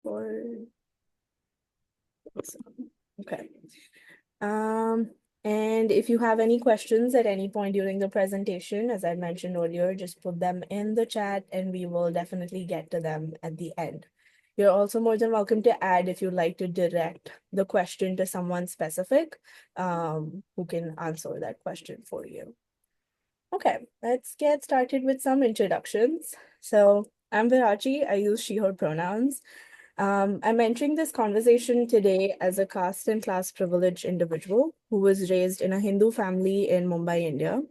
record. Awesome. Okay. And if you have any questions at any point during the presentation, as I mentioned earlier, just put them in the chat and we will definitely get to them at the end. You're also more than welcome to add if you'd like to direct the question to someone specific who can answer that question for you. Okay, let's get started with some introductions. So I'm Virachi, I use she, her pronouns. I'm entering this conversation today as a caste and class privileged individual who was raised in a Hindu family in Mumbai, India.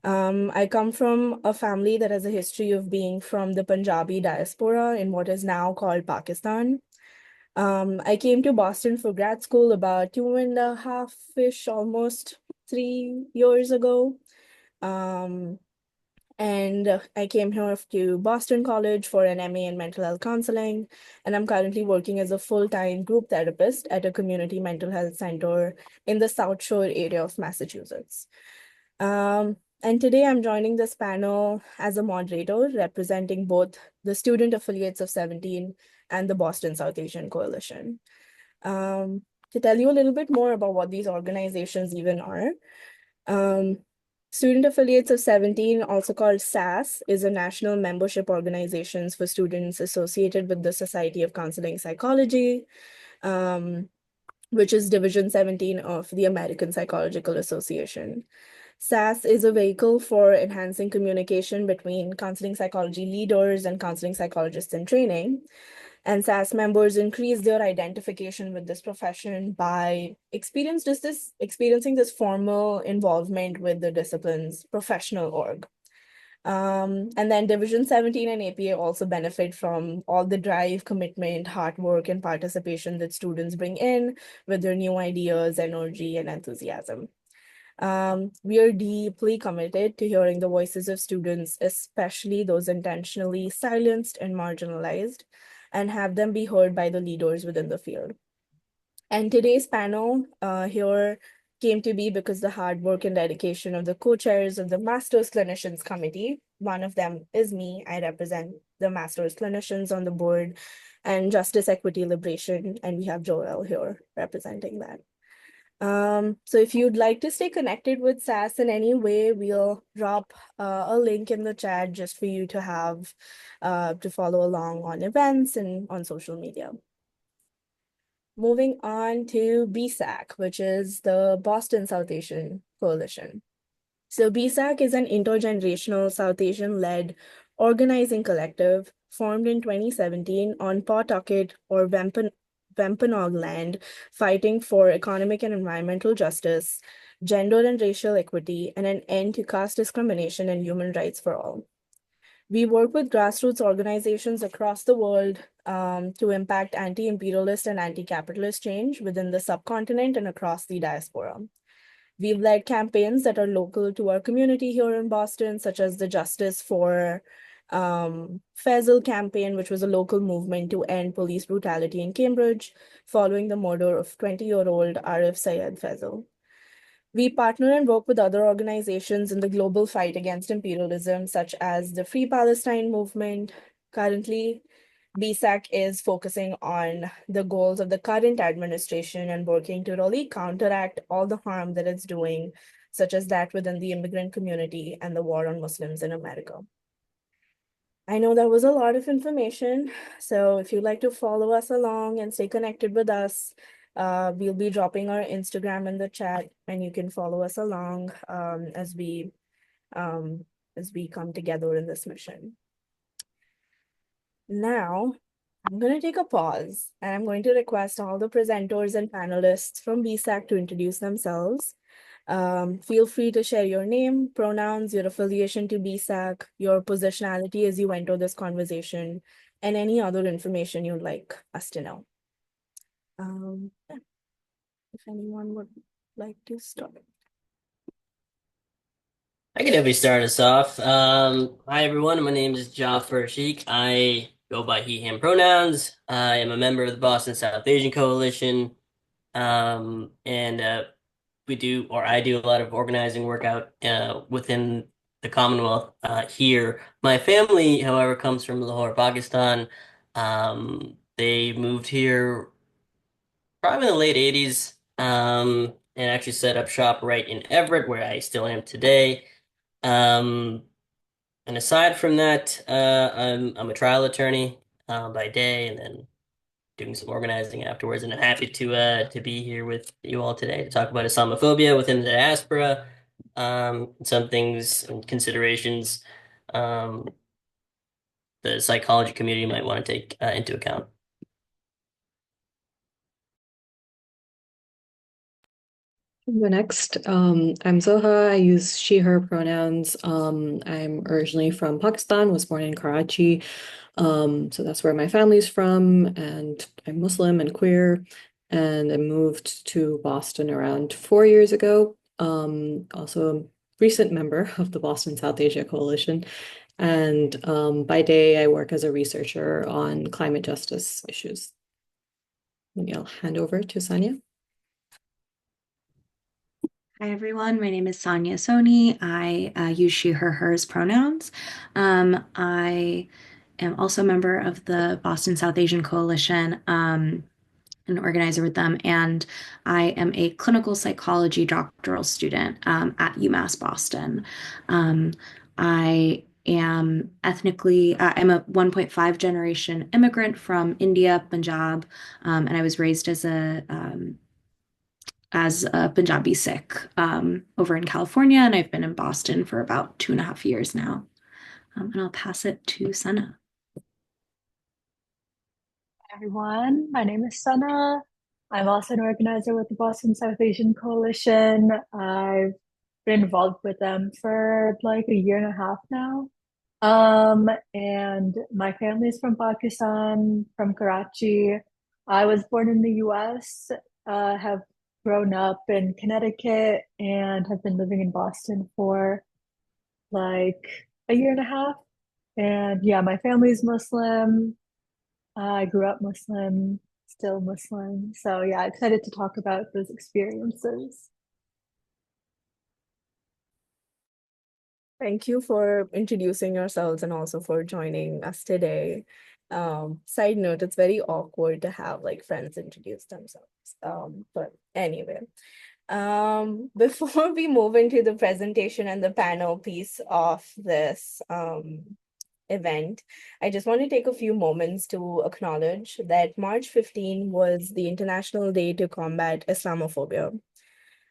I come from a family that has a history of being from the Punjabi diaspora in what is now called Pakistan. I came to Boston for grad school about 2.5-ish, almost 3 years ago. And I came here to Boston College for an MA in mental health counseling, and I'm currently working as a full-time group therapist at a community mental health center in the South Shore area of Massachusetts. And today I'm joining this panel as a moderator representing both the student affiliates of 17 and the Boston South Asian Coalition. To tell you a little bit more about what these organizations even are, Student Affiliates of 17, also called SAS, is a national membership organization for students associated with the Society of Counseling Psychology, which is Division 17 of the American Psychological Association. SAS is a vehicle for enhancing communication between counseling psychology leaders and counseling psychologists in training. And SAS members increase their identification with this profession by experiencing this formal involvement with the discipline's professional org. And then Division 17 and APA also benefit from all the drive, commitment, hard work, and participation that students bring in with their new ideas, energy, and enthusiasm. We are deeply committed to hearing the voices of students, especially those intentionally silenced and marginalized, and have them be heard by the leaders within the field. And today's panel here came to be because the hard work and dedication of the co-chairs of the Masters Clinicians Committee. One of them is me. I represent the Masters Clinicians on the board and Justice, Equity, Liberation, and we have Joel here representing that. So if you'd like to stay connected with SAS in any way, we'll drop a link in the chat just for you to have to follow along on events and on social media. Moving on to BSAC, which is the Boston South Asian Coalition. So BSAC is an intergenerational South Asian-led organizing collective formed in 2017 on Pawtucket or Wampanoag land, fighting for economic and environmental justice, gender and racial equity, and an end to caste discrimination and human rights for all. We work with grassroots organizations across the world to impact anti-imperialist and anti-capitalist change within the subcontinent and across the diaspora. We've led campaigns that are local to our community here in Boston, such as the Justice for Faisal campaign, which was a local movement to end police brutality in Cambridge, following the murder of 20-year-old Arif Sayed Faisal. We partner and work with other organizations in the global fight against imperialism, such as the Free Palestine movement. Currently, BSAC is focusing on the goals of the current administration and working to really counteract all the harm that it's doing, such as that within the immigrant community and the war on Muslims in America. I know that was a lot of information, so if you'd like to follow us along and stay connected with us, we'll be dropping our Instagram in the chat, and you can follow us along as we come together in this mission. Now, I'm going to take a pause, and I'm going to request all the presenters and panelists from BSAC to introduce themselves. Feel free to share your name, pronouns, your affiliation to BSAC, your positionality as you enter this conversation, and any other information you'd like us to know. Yeah. If anyone would like to start. I can definitely start us off. Hi everyone, my name is Jafar Sheikh. I go by he, him pronouns. I am a member of the Boston South Asian Coalition. And I do a lot of organizing work out within the Commonwealth here. My family, however, comes from Lahore, Pakistan. They moved here probably in the late 80s, and actually set up shop right in Everett, where I still am today. Um, and aside from that, I'm a trial attorney by day, and then doing some organizing afterwards. And I'm happy to be here with you all today to talk about Islamophobia within the diaspora, some things and considerations um, the psychology community might want to take into account. The next, I'm Zoha. I use she, her pronouns. I'm originally from Pakistan, was born in Karachi. So that's where my family's from, and I'm Muslim and queer. And I moved to Boston around 4 years ago. Also a recent member of the Boston South Asia Coalition. And by day, I work as a researcher on climate justice issues. Maybe I'll hand over to Sanya. Hi, everyone. My name is Sonia Soni. I use she, her, hers pronouns. I am also a member of the Boston South Asian Coalition, an organizer with them, and I am a clinical psychology doctoral student at UMass Boston. I am I'm a 1.5 generation immigrant from India, Punjab, and I was raised as a Punjabi Sikh over in California, and I've been in Boston for about 2.5 years now. And I'll pass it to Sana. Everyone. My name is Sana. I'm also an organizer with the Boston South Asian Coalition. I've been involved with them for like a year and a half now. And my family is from Pakistan, from Karachi. I was born in the US, have grown up in Connecticut, and have been living in Boston for like a year and a half. And yeah, my family's Muslim. I grew up Muslim, still Muslim. So yeah, excited to talk about those experiences. Thank you for introducing yourselves and also for joining us today. Side note, it's very awkward to have like friends introduce themselves. But anyway, before we move into the presentation and the panel piece of this event, I just want to take a few moments to acknowledge that March 15 was the International Day to Combat Islamophobia.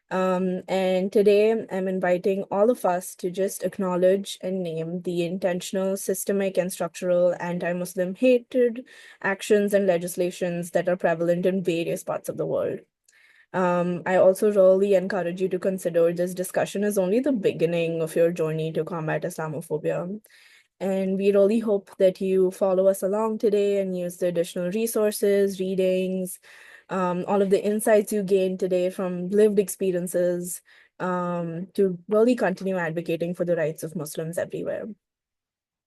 And today I'm inviting all of us to just acknowledge and name the intentional, systemic, and structural anti-Muslim hatred actions and legislations that are prevalent in various parts of the world. I also really encourage you to consider this discussion as only the beginning of your journey to combat Islamophobia. And we really hope that you follow us along today and use the additional resources, readings, all of the insights you gained today from lived experiences to really continue advocating for the rights of Muslims everywhere.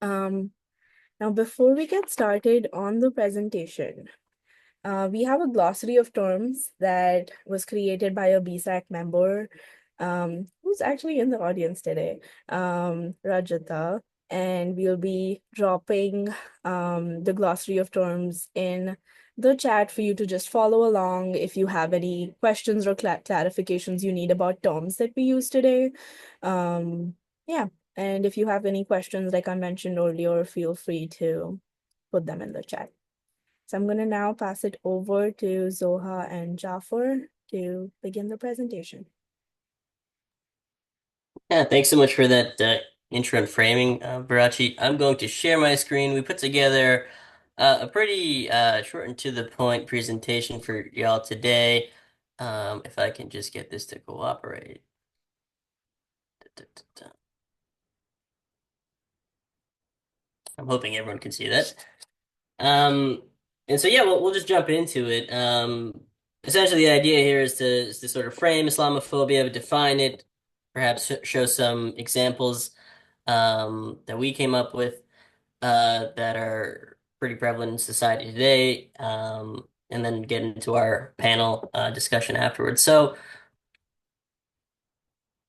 Now, before we get started on the presentation, we have a glossary of terms that was created by a BSAC member who's actually in the audience today, Rajata. And we'll be dropping the glossary of terms in the chat for you to just follow along if you have any questions or clarifications you need about terms that we use today. Yeah, and if you have any questions, like I mentioned earlier, feel free to put them in the chat. So I'm going to now pass it over to Zoha and Jafar to begin the presentation. Yeah, thanks so much for that intro and framing, Barachi. I'm going to share my screen. We put together a pretty short and to the point presentation for y'all today. If I can just get this to cooperate. I'm hoping everyone can see that. And so yeah, we'll just jump into it. Essentially, the idea here is to sort of frame Islamophobia, define it, perhaps show some examples that we came up with that are pretty prevalent in society today, and then get into our panel discussion afterwards. So,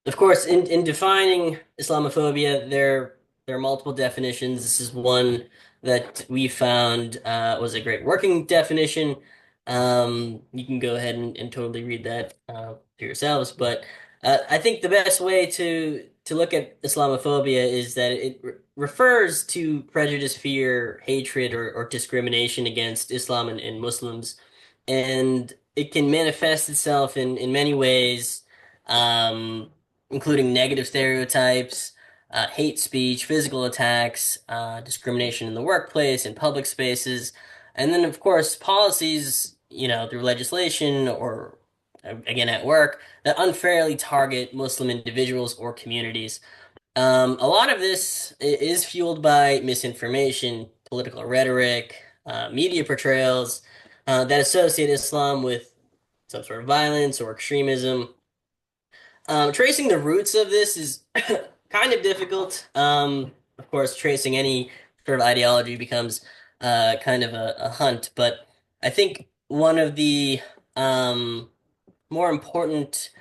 of course, in defining Islamophobia, there are multiple definitions. This is one that we found was a great working definition. You can go ahead and totally read that for yourselves, but I think the best way to look at Islamophobia is that it refers to prejudice, fear, hatred, or discrimination against Islam and Muslims, and it can manifest itself in many ways, um, including negative stereotypes, hate speech, physical attacks, discrimination in the workplace and public spaces, and then of course policies, through legislation or again at work that unfairly target Muslim individuals or communities. A lot of this is fueled by misinformation, political rhetoric, media portrayals that associate Islam with some sort of violence or extremism. Tracing the roots of this is kind of difficult. Of course, tracing any sort of ideology becomes kind of a hunt, but I think one of the um, more important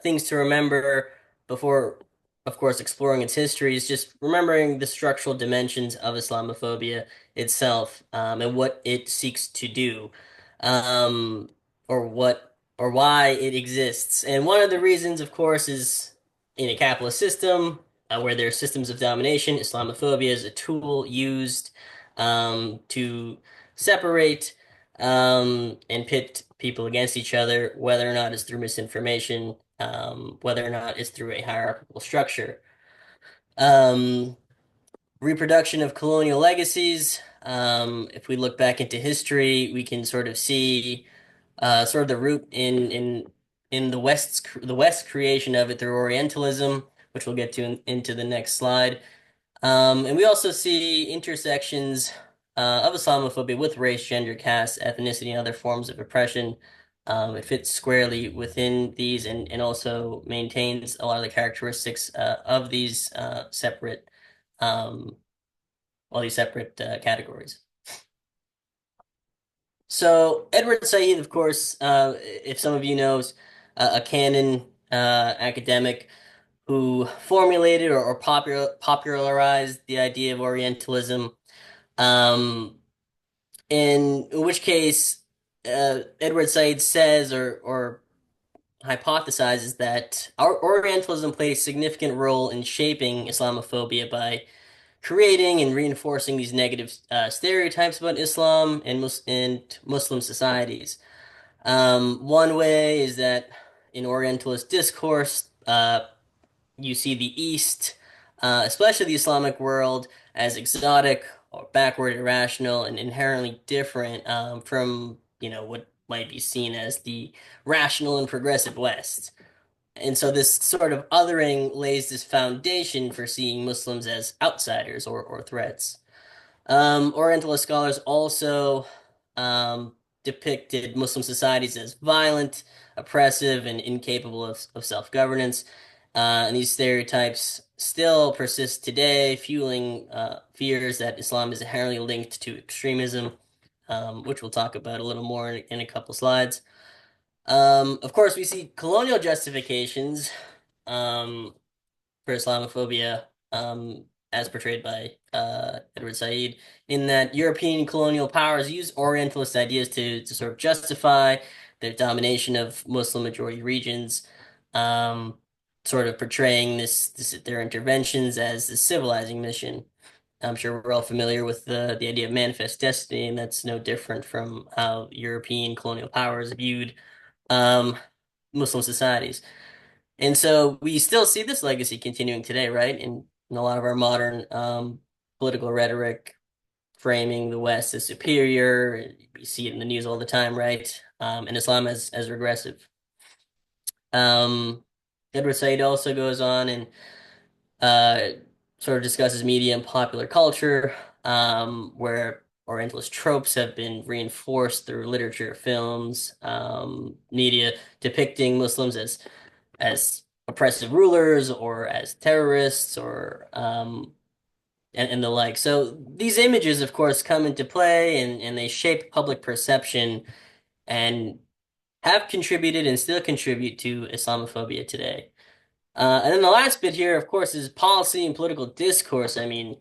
things to remember before, of course, exploring its history is just remembering the structural dimensions of Islamophobia itself, and what it seeks to do, um, or why it exists. And one of the reasons, of course, is in a capitalist system where there are systems of domination. Islamophobia is a tool used to separate and pit people against each other, whether or not it's through misinformation, whether or not it's through a hierarchical structure. Um, Reproduction of colonial legacies. If we look back into history, we can sort of see sort of the root in the West's creation of it through Orientalism, which we'll get to into the next slide. And we also see intersections of Islamophobia with race, gender, caste, ethnicity, and other forms of oppression. It fits squarely within these and also maintains a lot of the characteristics of these separate, um, all these separate categories. So Edward Said, of course, if some of you knows, a canon academic who formulated or popularized the idea of Orientalism. Um, in which case, Edward Said says or hypothesizes that our Orientalism played a significant role in shaping Islamophobia by creating and reinforcing these negative stereotypes about Islam and Muslim societies. One way is that in Orientalist discourse, you see the East, especially the Islamic world, as exotic or backward, irrational, and inherently different from what might be seen as the rational and progressive West. And so this sort of othering lays this foundation for seeing Muslims as outsiders or threats. Orientalist scholars also um, depicted Muslim societies as violent, oppressive, and incapable of self-governance. And these stereotypes still persist today, fueling fears that Islam is inherently linked to extremism, which we'll talk about a little more in a couple slides. Of course, we see colonial justifications um, for Islamophobia, as portrayed by Edward Said, in that European colonial powers use Orientalist ideas to sort of justify their domination of Muslim majority regions, um, sort of portraying their interventions as a civilizing mission. I'm sure we're all familiar with the idea of manifest destiny, and that's no different from how European colonial powers viewed um, Muslim societies. And so we still see this legacy continuing today, right? In a lot of our modern political rhetoric, framing the West as superior. You see it in the news all the time, right? And Islam as regressive. Um, Edward Said also goes on and uh, sort of discusses media and popular culture, where Orientalist tropes have been reinforced through literature, films, media depicting Muslims as oppressive rulers or as terrorists or and the like. So these images, of course, come into play and they shape public perception and have contributed and still contribute to Islamophobia today. And then the last bit here, of course, is policy and political discourse. I mean,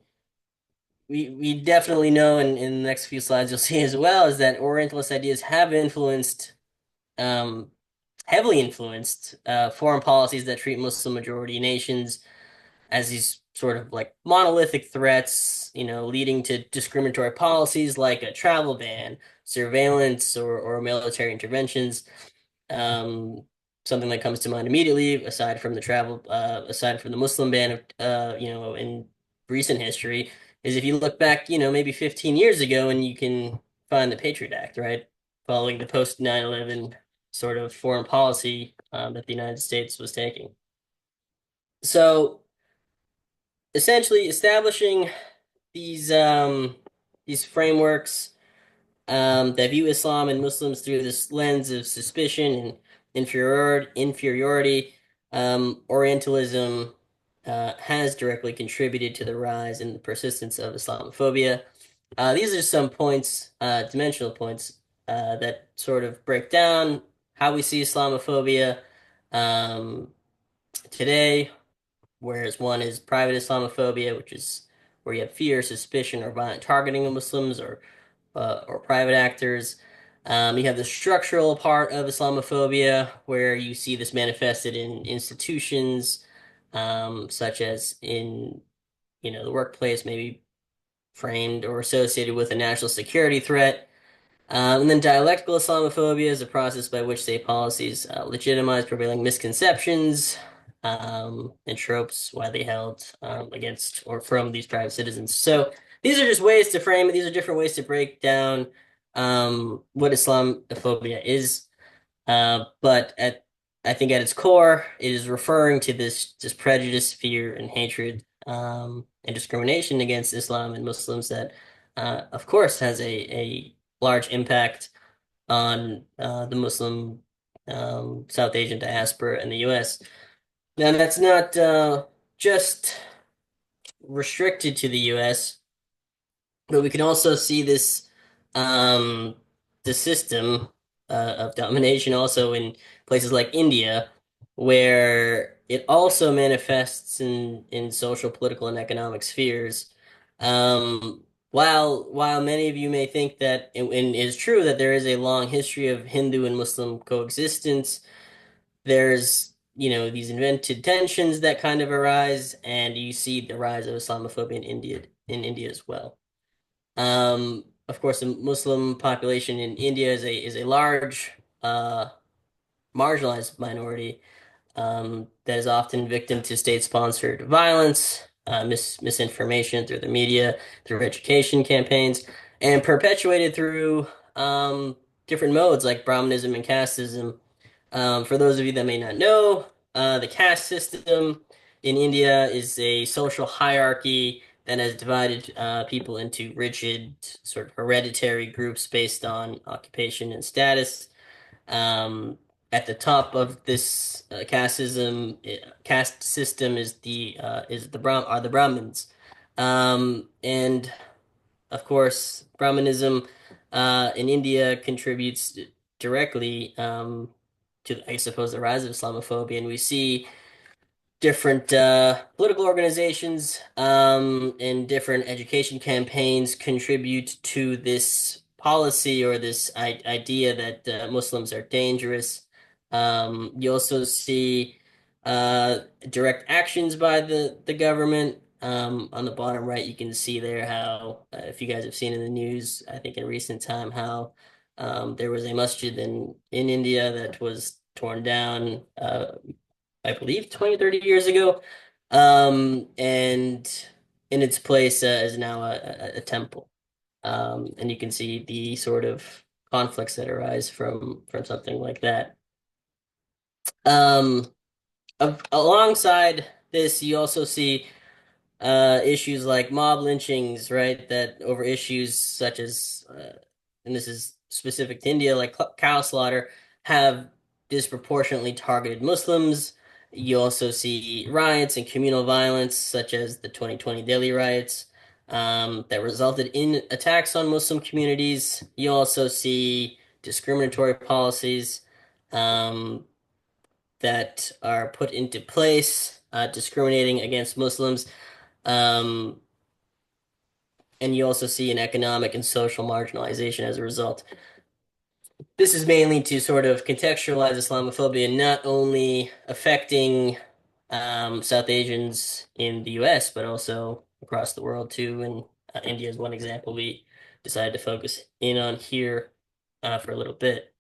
we definitely know, and in the next few slides you'll see as well, is that Orientalist ideas have influenced, um, heavily influenced, foreign policies that treat Muslim majority nations as these sort of like monolithic threats, leading to discriminatory policies like a travel ban, surveillance, or military interventions. Um, Something that comes to mind immediately, aside from the Muslim ban, in recent history, is if you look back, maybe 15 years ago, and you can find the Patriot Act, right? Following the post 9/11 sort of foreign policy that the United States was taking. So essentially establishing these frameworks that view Islam and Muslims through this lens of suspicion and inferiority. Orientalism has directly contributed to the rise and the persistence of Islamophobia. These are some points, dimensional points, that sort of break down how we see Islamophobia um, today. Whereas one is private Islamophobia, which is where you have fear, suspicion, or violent targeting of Muslims or private actors. You have the structural part of Islamophobia, where you see this manifested in institutions, such as in the workplace, maybe framed or associated with a national security threat. And then dialectical Islamophobia is a process by which state policies legitimize prevailing misconceptions and tropes widely held against or from these private citizens. So these are just ways to frame it. These are different ways to break down what Islamophobia is. But I think at its core, it is referring to this prejudice, fear, and hatred, and discrimination against Islam and Muslims that, of course, has a large impact on the Muslim South Asian diaspora in the U.S. Now, that's not just restricted to the U.S., but we can also see um, the system of domination also in places like India, where it also manifests in social, political, and economic spheres. While many of you may think that, and it is true that there is a long history of Hindu and Muslim coexistence, there's these invented tensions that kind of arise, and you see the rise of Islamophobia in India as well. Of course, the Muslim population in India is a large, uh, marginalized minority that is often victim to state-sponsored violence, misinformation through the media, through education campaigns, and perpetuated through different modes like Brahmanism and casteism. For those of you that may not know, the caste system in India is a social hierarchy that has divided people into rigid, sort of hereditary groups based on occupation and status. At the top of this caste system are the Brahmins, and of course, Brahmanism in India contributes directly to, I suppose, the rise of Islamophobia, and we see different political organizations and different education campaigns contribute to this policy or this idea that Muslims are dangerous. You also see uh, direct actions by the government. On the bottom right, you can see there how, if you guys have seen in the news, I think in recent time, how there was a masjid in India that was torn down. I believe 20, 30 years ago. And in its place is now a temple. And you can see the sort of conflicts that arise from something like that. Um, Alongside this, you also see issues like mob lynchings, right? That over issues such as, and this is specific to India, like cow slaughter, have disproportionately targeted Muslims. You also see riots and communal violence, such as the 2020 Delhi riots, that resulted in attacks on Muslim communities. You also see discriminatory policies um, that are put into place, discriminating against Muslims. Um, and you also see an economic and social marginalization as a result. This is mainly to sort of contextualize Islamophobia, not only affecting South Asians in the US, but also across the world too. And India is one example we decided to focus in on here for a little bit.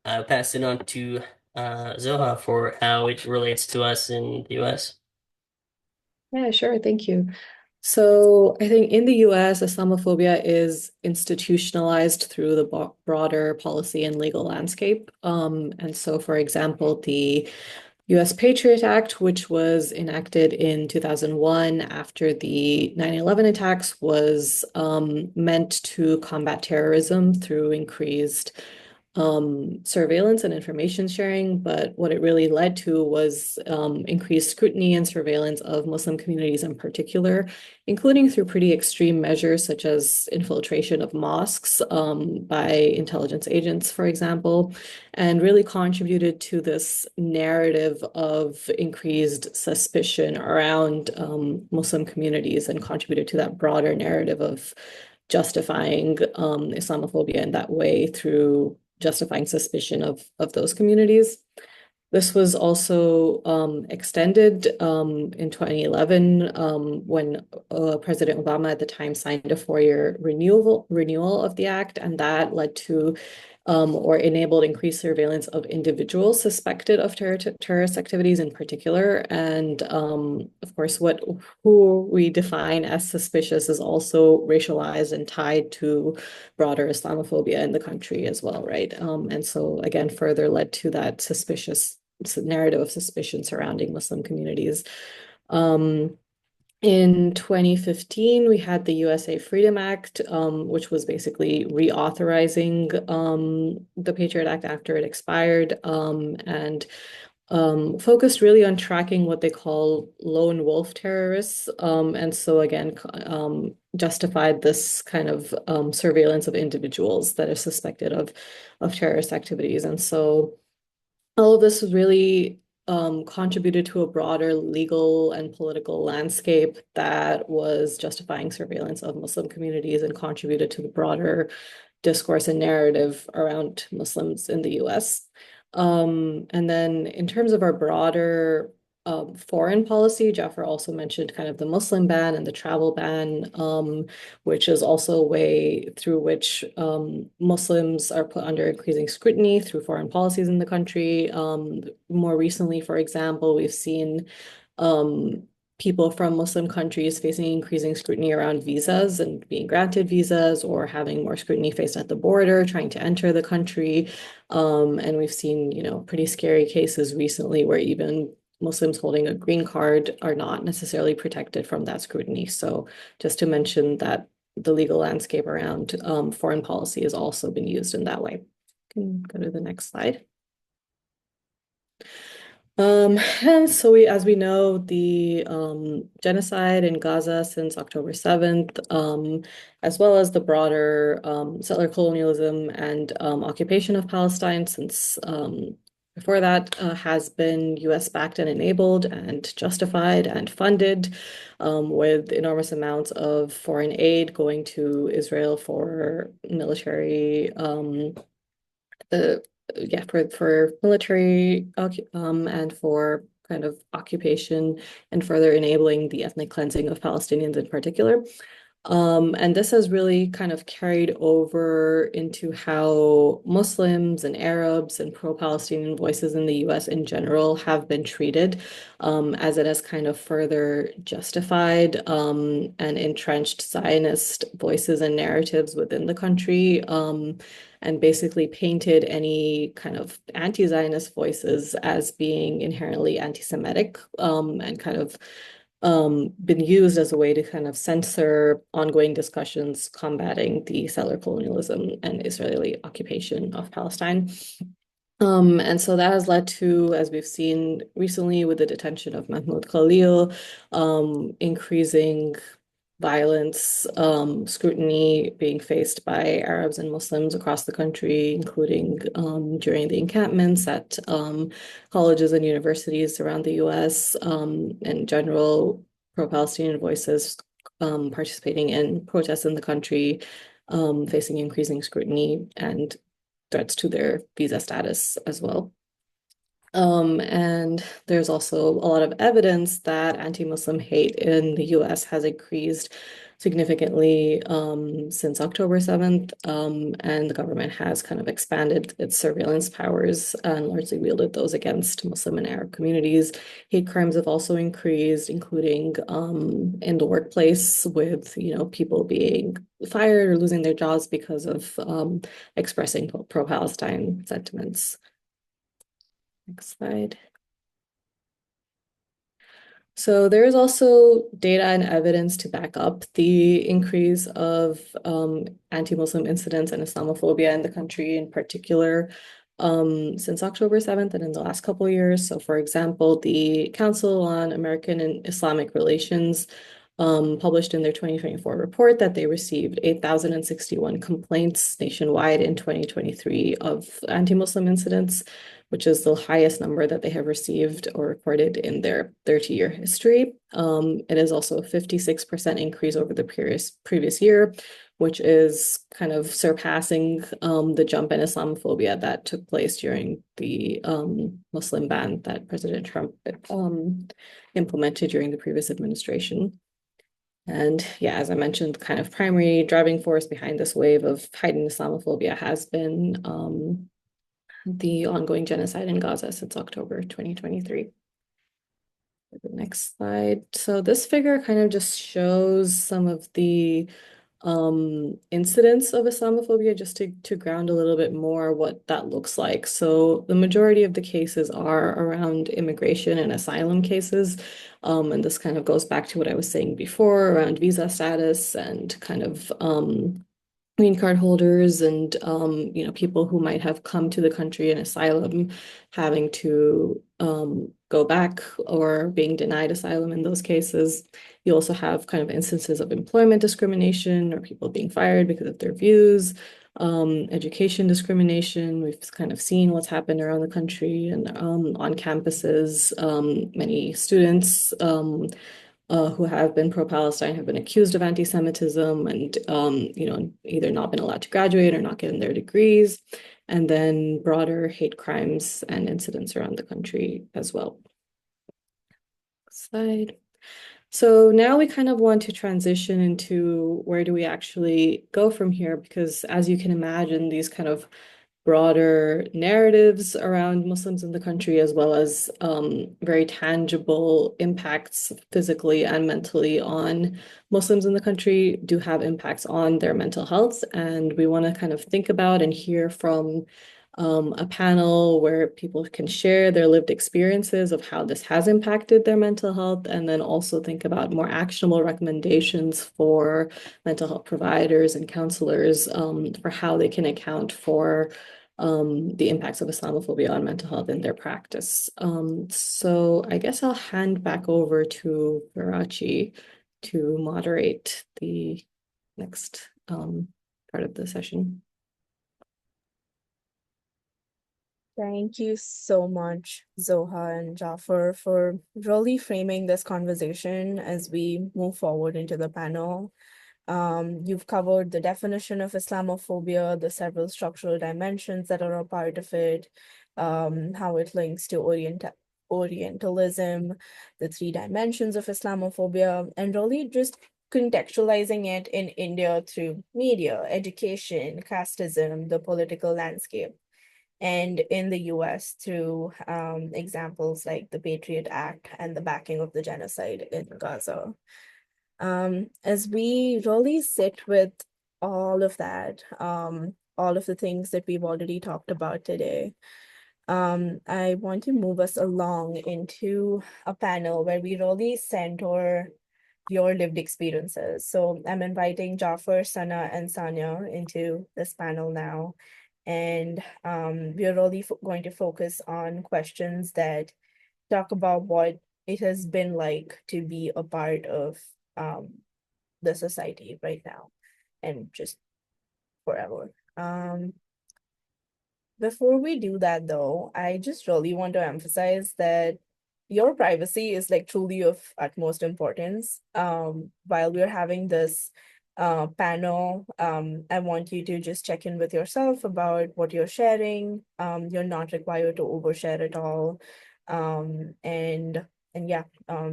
I'll pass it on to Zoha for how it relates to us in the US. Yeah, sure. Thank you. So I think in the US, Islamophobia is institutionalized through the broader policy and legal landscape. And so, for example, the US Patriot Act, which was enacted in 2001 after the 9/11 attacks, was meant to combat terrorism through increased surveillance and information sharing, but what it really led to was increased scrutiny and surveillance of Muslim communities in particular, including through pretty extreme measures such as infiltration of mosques by intelligence agents, for example, and really contributed to this narrative of increased suspicion around Muslim communities and contributed to that broader narrative of justifying Islamophobia in that way through justifying suspicion of those communities. This was also extended in 2011 when President Obama at the time signed a 4-year renewal of the act, and that led to or enabled increased surveillance of individuals suspected of terrorist activities in particular. And of course, who we define as suspicious is also racialized and tied to broader Islamophobia in the country as well, right? And so again, further led to that suspicious narrative of suspicion surrounding Muslim communities. In 2015, we had the USA Freedom Act, which was basically reauthorizing the Patriot Act after it expired, and focused really on tracking what they call lone wolf terrorists. And so again, justified this kind of surveillance of individuals that are suspected of terrorist activities. And so all of this was really contributed to a broader legal and political landscape that was justifying surveillance of Muslim communities and contributed to the broader discourse and narrative around Muslims in the US. And then in terms of our broader foreign policy, Jaffer also mentioned kind of the Muslim ban and the travel ban, which is also a way through which Muslims are put under increasing scrutiny through foreign policies in the country. More recently, for example, we've seen people from Muslim countries facing increasing scrutiny around visas and being granted visas, or having more scrutiny faced at the border, trying to enter the country. And we've seen, pretty scary cases recently where even Muslims holding a green card are not necessarily protected from that scrutiny. So just to mention that the legal landscape around foreign policy has also been used in that way. Can go to the next slide. And so as we know, the genocide in Gaza since October 7th, as well as the broader settler colonialism and occupation of Palestine since before that, has been US-backed and enabled and justified and funded with enormous amounts of foreign aid going to Israel for military for military and for kind of occupation and further enabling the ethnic cleansing of Palestinians in particular. And this has really kind of carried over into how Muslims and Arabs and pro-Palestinian voices in the US in general have been treated, as it has kind of further justified and entrenched Zionist voices and narratives within the country, and basically painted any kind of anti-Zionist voices as being inherently anti-Semitic, and kind of been used as a way to kind of censor ongoing discussions combating the settler colonialism and Israeli occupation of Palestine. And so that has led to, as we've seen recently with the detention of Mahmoud Khalil, increasing violence, scrutiny being faced by Arabs and Muslims across the country, including during the encampments at colleges and universities around the US. In general, pro-Palestinian voices participating in protests in the country, facing increasing scrutiny and threats to their visa status as well. And there's also a lot of evidence that anti-Muslim hate in the US has increased significantly since October 7th, and the government has kind of expanded its surveillance powers and largely wielded those against Muslim and Arab communities. Hate crimes have also increased, including in the workplace with, people being fired or losing their jobs because of expressing pro-Palestine sentiments. Next slide. So there is also data and evidence to back up the increase of anti-Muslim incidents and Islamophobia in the country in particular since October 7th and in the last couple of years. So for example, the Council on American and Islamic Relations published in their 2024 report that they received 8,061 complaints nationwide in 2023 of anti-Muslim incidents, which is the highest number that they have received or recorded in their 30-year history. It is also a 56% increase over the previous year, which is kind of surpassing the jump in Islamophobia that took place during the Muslim ban that President Trump implemented during the previous administration. And yeah, as I mentioned, the kind of primary driving force behind this wave of heightened Islamophobia has been the ongoing genocide in Gaza since October 2023. The next slide. So this figure kind of just shows some of the incidents of Islamophobia, just to ground a little bit more what that looks like. So the majority of the cases are around immigration and asylum cases. And this kind of goes back to what I was saying before around visa status and kind of green card holders and people who might have come to the country in asylum having to go back or being denied asylum in those cases. You also have kind of instances of employment discrimination or people being fired because of their views, education discrimination. We've kind of seen what's happened around the country and on campuses. Many students who have been pro-Palestine have been accused of anti-Semitism and, either not been allowed to graduate or not getting their degrees, and then broader hate crimes and incidents around the country as well. Slide. So now we kind of want to transition into where do we actually go from here, because as you can imagine, these kind of broader narratives around Muslims in the country, as well as very tangible impacts physically and mentally on Muslims in the country, do have impacts on their mental health. And we want to kind of think about and hear from a panel where people can share their lived experiences of how this has impacted their mental health, and then also think about more actionable recommendations for mental health providers and counselors for how they can account for the impacts of Islamophobia on mental health in their practice. So I guess I'll hand back over to Virachi to moderate the next part of the session. Thank you so much, Zoha and Jaffer, for really framing this conversation as we move forward into the panel. You've covered the definition of Islamophobia, the several structural dimensions that are a part of it, how it links to Orientalism, the 3 dimensions of Islamophobia, and really just contextualizing it in India through media, education, casteism, the political landscape, and in the US through examples like the Patriot Act and the backing of the genocide in Gaza. As we really sit with all of that, all of the things that we've already talked about today, I want to move us along into a panel where we really center your lived experiences. So I'm inviting Jaffer, Sana, and Sanya into this panel now. And we're really going to focus on questions that talk about what it has been like to be a part of the society right now and just forever. Before we do that though, I just really want to emphasize that your privacy is like truly of utmost importance. While we're having this panel, I want you to just check in with yourself about what you're sharing. You're not required to overshare at all. And yeah,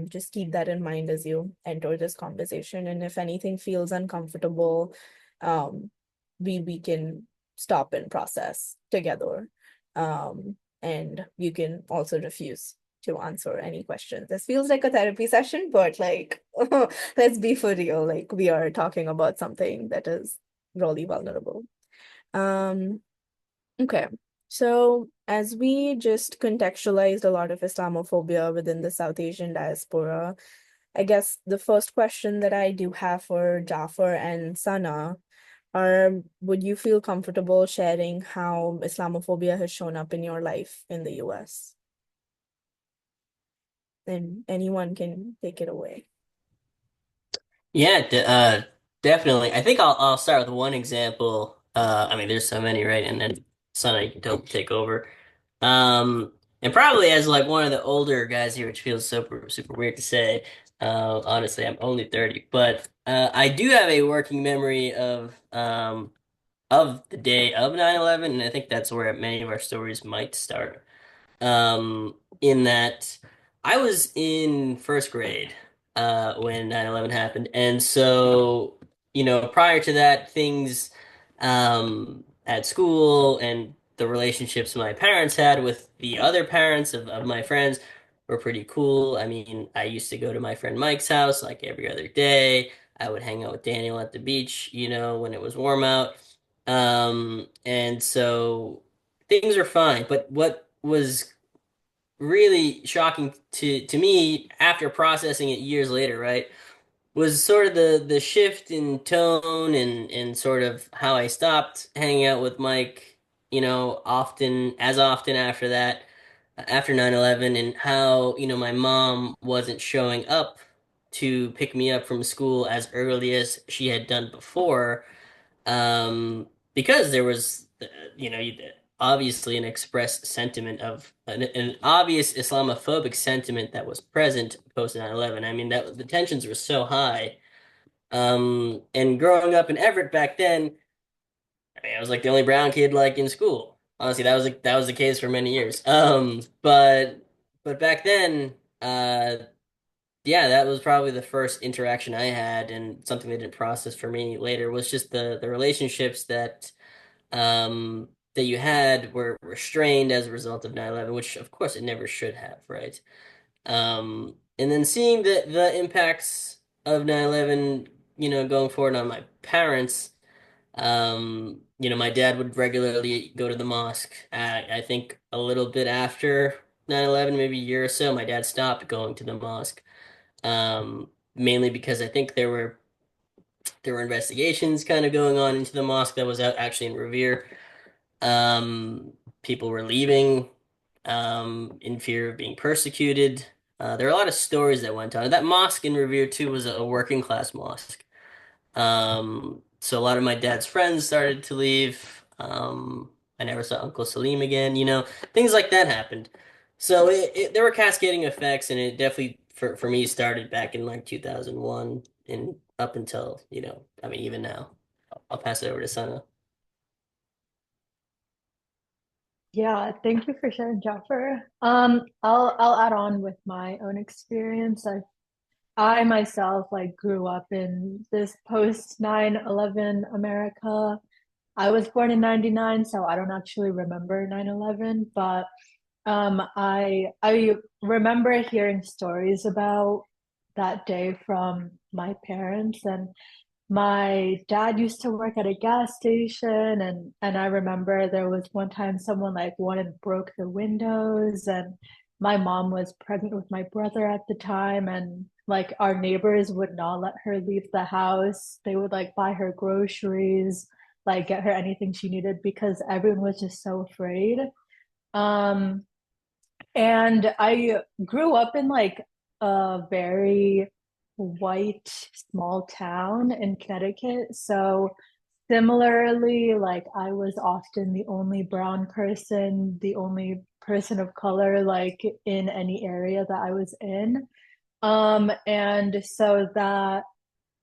just keep that in mind as you enter this conversation. And if anything feels uncomfortable, um, we can stop and process together. And you can also refuse to answer any questions. This feels like a therapy session, but like, let's be for real. Like, we are talking about something that is really vulnerable. Okay. So as we just contextualized a lot of Islamophobia within the South Asian diaspora, I guess the first question that I do have for Jafar and Sana are, would you feel comfortable sharing how Islamophobia has shown up in your life in the US? And anyone can take it away. Yeah, definitely. I think I'll start with one example. I mean, there's so many, right? And then Sana, you can totally take over. Um, and probably as like one of the older guys here, which feels super weird to say. Honestly, I'm only 30, but I do have a working memory of the day of 9/11, and I think that's where many of our stories might start. In that I was in first grade when 9/11 happened. And so, prior to that, things at school and the relationships my parents had with the other parents of my friends were pretty cool. I mean, I used to go to my friend Mike's house like every other day. I would hang out with Daniel at the beach, when it was warm out. And so things are fine. But what was really shocking to me after processing it years later, right, was sort of the shift in tone and sort of how I stopped hanging out with Mike, often after that, after 9/11, and how, my mom wasn't showing up to pick me up from school as early as she had done before, because there was, obviously an expressed sentiment of an obvious Islamophobic sentiment that was present post 9/11. I mean, that the tensions were so high. And growing up in Everett back then, I mean, I was like the only brown kid like in school. Honestly, that was the case for many years. But back then, yeah, that was probably the first interaction I had, and something that didn't process for me later was just the relationships that you had were strained as a result of 9/11, which of course it never should have, right? And then seeing the impacts of 9/11, going forward on my parents, my dad would regularly go to the mosque. I think a little bit after 9/11, maybe a year or so, my dad stopped going to the mosque. Mainly because I think there were investigations kind of going on into the mosque that was out actually in Revere. People were leaving in fear of being persecuted. There are a lot of stories that went on. That mosque in Revere too was a working class mosque. So a lot of my dad's friends started to leave. I never saw Uncle Salim again. Things like that happened. So there were cascading effects, and it definitely for me started back in like 2001 and up until, I mean, even now. I'll pass it over to Sana. Yeah, thank you for sharing, Jaffer. I'll add on with my own experience. I myself like grew up in this post 9/11 America. I was born in 99, so I don't actually remember 9/11, but I remember hearing stories about that day from my parents, and my dad used to work at a gas station, and I remember there was one time someone like went and broke the windows, and my mom was pregnant with my brother at the time, and like our neighbors would not let her leave the house. They would like buy her groceries, like get her anything she needed because everyone was just so afraid. Um, and I grew up in like a very white small town in Connecticut. So similarly, like I was often the only brown person, the only person of color like in any area that I was in. And so that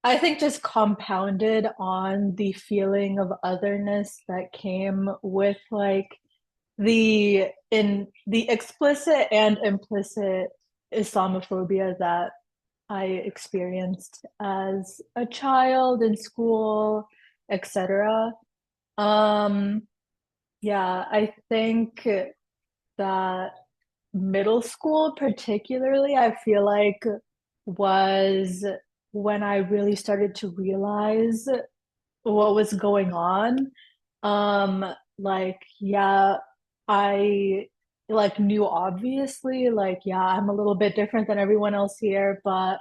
I think just compounded on the feeling of otherness that came with like the explicit and implicit Islamophobia that I experienced as a child in school, etc. Um, yeah, I think that middle school, particularly, I feel like was when I really started to realize what was going on. Like, yeah, I like knew obviously, like, yeah, I'm a little bit different than everyone else here, but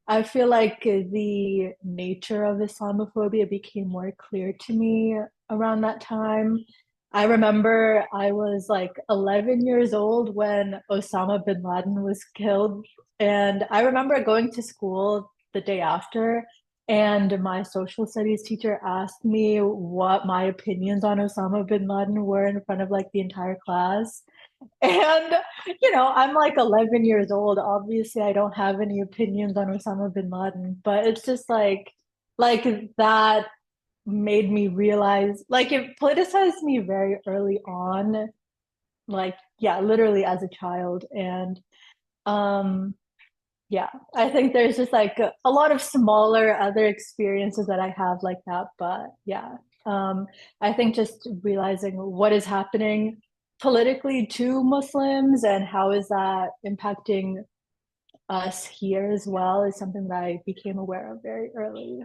I feel like the nature of Islamophobia became more clear to me around that time. I remember I was like 11 years old when Osama bin Laden was killed. And I remember going to school the day after, and my social studies teacher asked me what my opinions on Osama bin Laden were in front of like the entire class. And, I'm like 11 years old. Obviously, I don't have any opinions on Osama bin Laden, but it's just like that made me realize, like, it politicized me very early on, like, yeah, literally as a child. And, um, yeah, I think there's just like a lot of smaller other experiences that I have like that. But yeah, I think just realizing what is happening politically to Muslims and how is that impacting us here as well is something that I became aware of very early.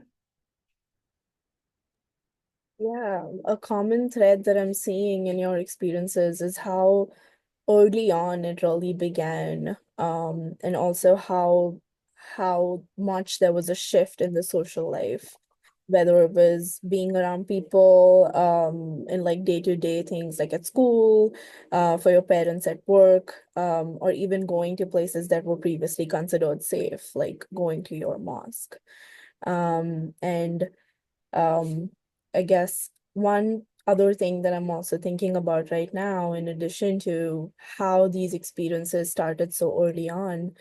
Yeah, a common thread that I'm seeing in your experiences is how early on it really began, and also how much there was a shift in the social life, whether it was being around people, in like day-to-day things like at school, for your parents at work, or even going to places that were previously considered safe, like going to your mosque. And I guess one other thing that I'm also thinking about right now, in addition to how these experiences started so early on,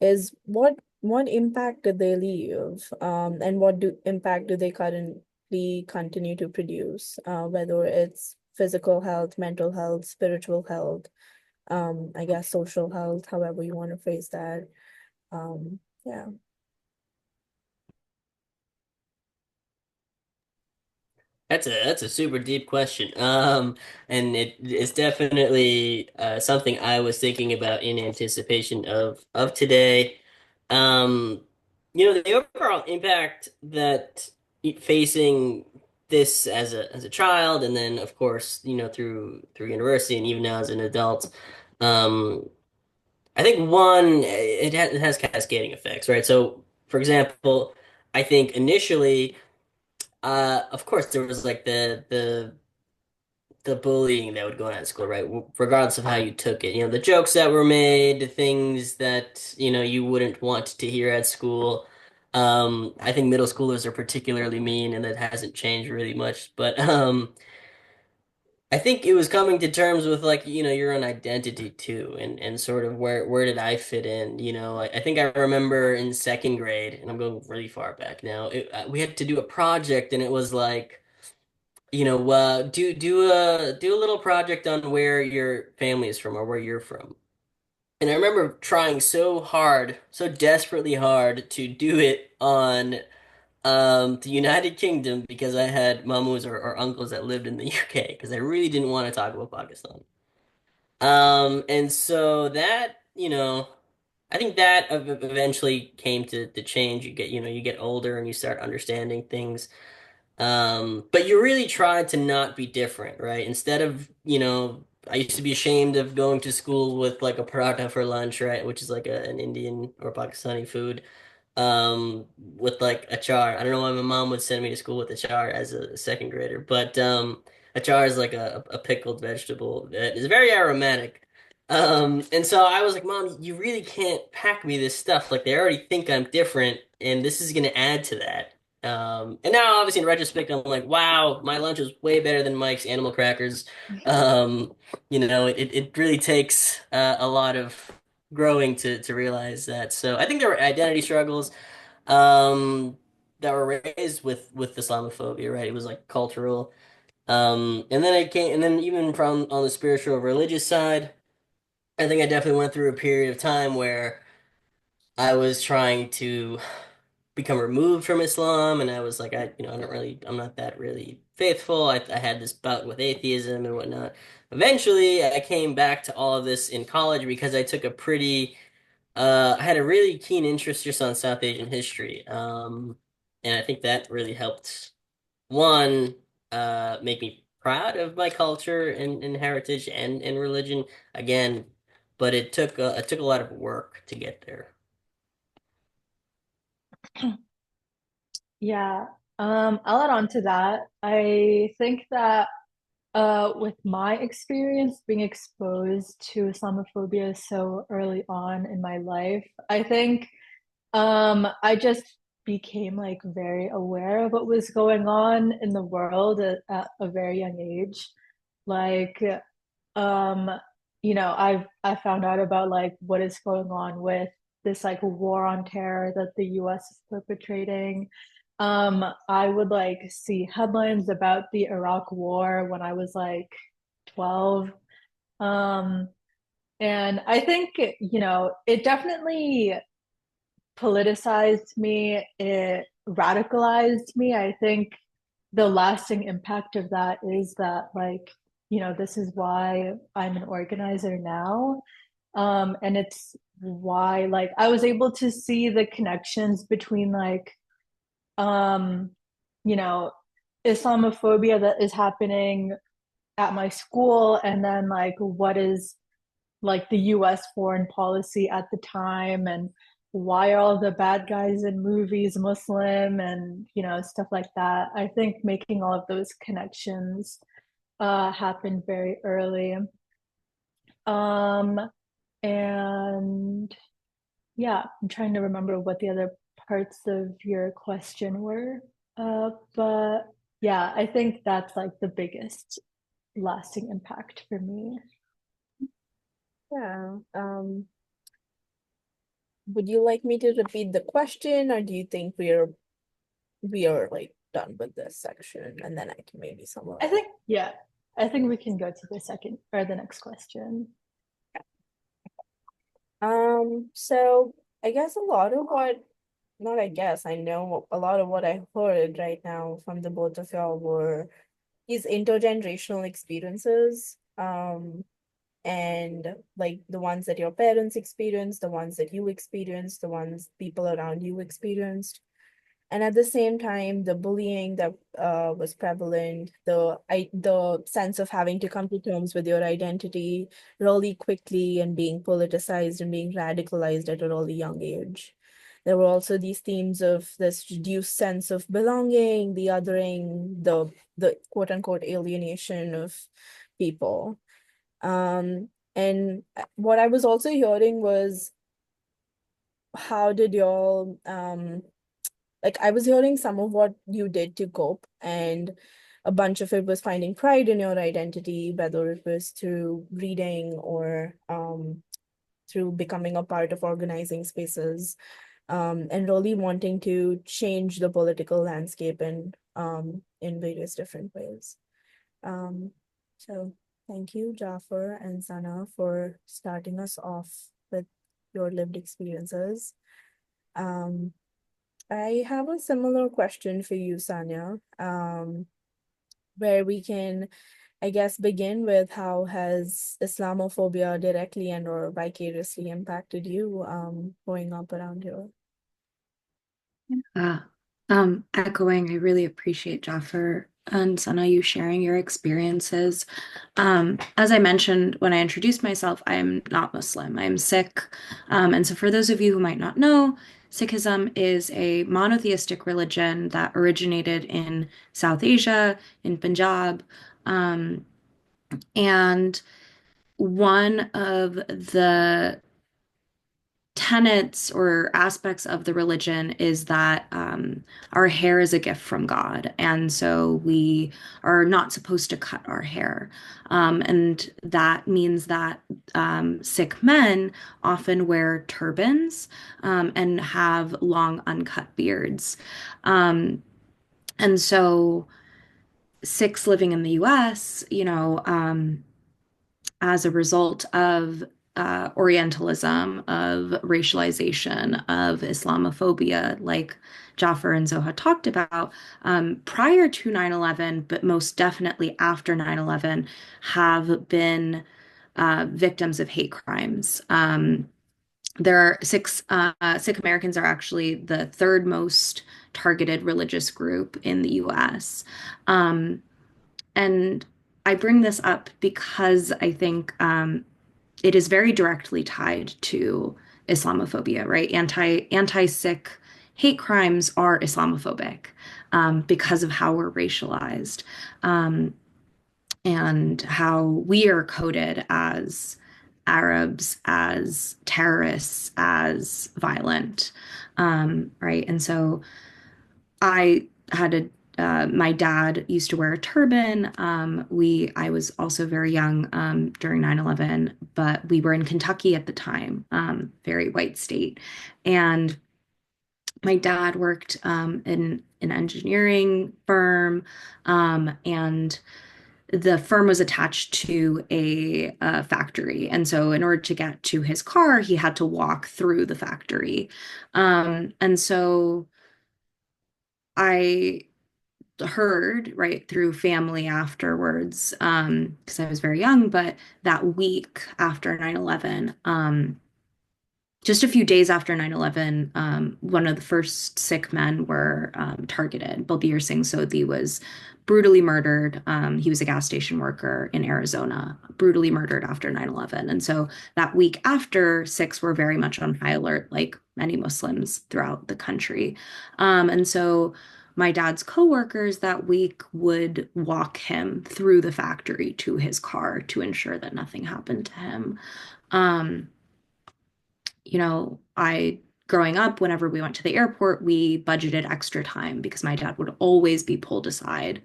is what impact did they leave? And what do impact do they currently continue to produce? Whether it's physical health, mental health, spiritual health, I guess social health, however you want to phrase that. Yeah. That's a super deep question. And it's definitely something I was thinking about in anticipation of today. Um, the overall impact that facing this as a child, and then of course, through university and even now as an adult. Um, I think one, it has cascading effects, right? So, for example, I think initially. Of course, there was like the bullying that would go on at school, right? Regardless of how you took it, the jokes that were made, the things that you wouldn't want to hear at school. I think middle schoolers are particularly mean, and that hasn't changed really much. But I think it was coming to terms with like your own identity too, and sort of where did I fit in? I think I remember in second grade, and I'm going really far back now. We had to do a project, and it was like. Do a little project on where your family is from or where you're from. And I remember trying so hard, so desperately hard to do it on the United Kingdom because I had mamus or uncles that lived in the UK because I really didn't want to talk about Pakistan. And so that, I think that eventually came to change. You get older and you start understanding things. But you really try to not be different, right? Instead of, I used to be ashamed of going to school with like a paratha for lunch, right? Which is like an Indian or Pakistani food, with like achar. I don't know why my mom would send me to school with achar as a second grader, but achar is like a pickled vegetable that is very aromatic. And so I was like, Mom, you really can't pack me this stuff. Like they already think I'm different, and this is gonna add to that. And now, obviously, in retrospect, I'm like, wow, my lunch was way better than Mike's animal crackers. Um, it really takes a lot of growing to realize that. So I think there were identity struggles that were raised with Islamophobia, right? It was like cultural. And then and then even from on the spiritual religious side, I think I definitely went through a period of time where I was trying to become removed from Islam, and I was like, I'm not that really faithful. I had this bout with atheism and whatnot. Eventually, I came back to all of this in college because I took I had a really keen interest just on South Asian history. And I think that really helped, one, make me proud of my culture and heritage and religion again, but it took a lot of work to get there. Yeah, I'll add on to that. I think that with my experience being exposed to Islamophobia so early on in my life, I think I just became like very aware of what was going on in the world at a very young age. Like, um, I found out about like what is going on with this like war on terror that the US is perpetrating. I would like see headlines about the Iraq War when I was like 12. Um, and I think, it definitely politicized me, it radicalized me. I think the lasting impact of that is that, like, this is why I'm an organizer now. And it's why, like, I was able to see the connections between, like, um, you know, Islamophobia that is happening at my school, and then, like, what is like the US foreign policy at the time, and why are all the bad guys in movies Muslim, and stuff like that. I think making all of those connections happened very early. Um and yeah, I'm trying to remember what the other parts of your question were. But yeah, I think that's like the biggest lasting impact for me. Yeah. Would you like me to repeat the question, or do you think we are like done with this section and then I can maybe I summarize? think, yeah, I think we can go to the second or the next question. So I guess a lot of what, not I guess, I know a lot of what I heard right now from the both of y'all were these intergenerational experiences. And like the ones that your parents experienced, the ones that you experienced, the ones people around you experienced. And at the same time, the bullying that was prevalent, the sense of having to come to terms with your identity really quickly and being politicized and being radicalized at a really young age. There were also these themes of this reduced sense of belonging, the othering, the quote unquote alienation of people. And what I was also hearing was, how did y'all like I was hearing some of what you did to cope, and a bunch of it was finding pride in your identity, whether it was through reading or through becoming a part of organizing spaces, and really wanting to change the political landscape in various different ways. Um, so thank you, Jafar and Sana, for starting us off with your lived experiences. Um, I have a similar question for you, Sanya, where we can, I guess, begin with how has Islamophobia directly and or vicariously impacted you growing up around here? Uh, Echoing, I really appreciate Jaffer and Sana, you sharing your experiences. As I mentioned when I introduced myself, I'm not Muslim, I'm Sikh. And so for those of you who might not know, Sikhism is a monotheistic religion that originated in South Asia, in Punjab. And one of the tenets or aspects of the religion is that our hair is a gift from God, and so we are not supposed to cut our hair. And that means that Sikh men often wear turbans and have long uncut beards. Um, and so Sikhs living in the US, as a result of Orientalism, of racialization, of Islamophobia, like Jaffer and Zoha talked about, prior to 9/11, but most definitely after 9/11, have been victims of hate crimes. There are Sikh Americans are actually the third most targeted religious group in the US. And I bring this up because I think it is very directly tied to Islamophobia, right? Anti-Sikh hate crimes are Islamophobic because of how we're racialized and how we are coded as Arabs, as terrorists, as violent, right? And so I had my dad used to wear a turban. I was also very young during 9/11, but we were in Kentucky at the time, very white state. And my dad worked in an engineering firm, and the firm was attached to a factory. And so in order to get to his car, he had to walk through the factory. And so I heard right through family afterwards, because I was very young, but that week after 9/11, just a few days after 9/11, one of the first Sikh men were targeted. Balbir Singh Sodhi was brutally murdered. He was a gas station worker in Arizona, brutally murdered after 9/11. And so that week after, Sikhs were very much on high alert, like many Muslims throughout the country. And so my dad's coworkers that week would walk him through the factory to his car to ensure that nothing happened to him. Um, I growing up, whenever we went to the airport, we budgeted extra time because my dad would always be pulled aside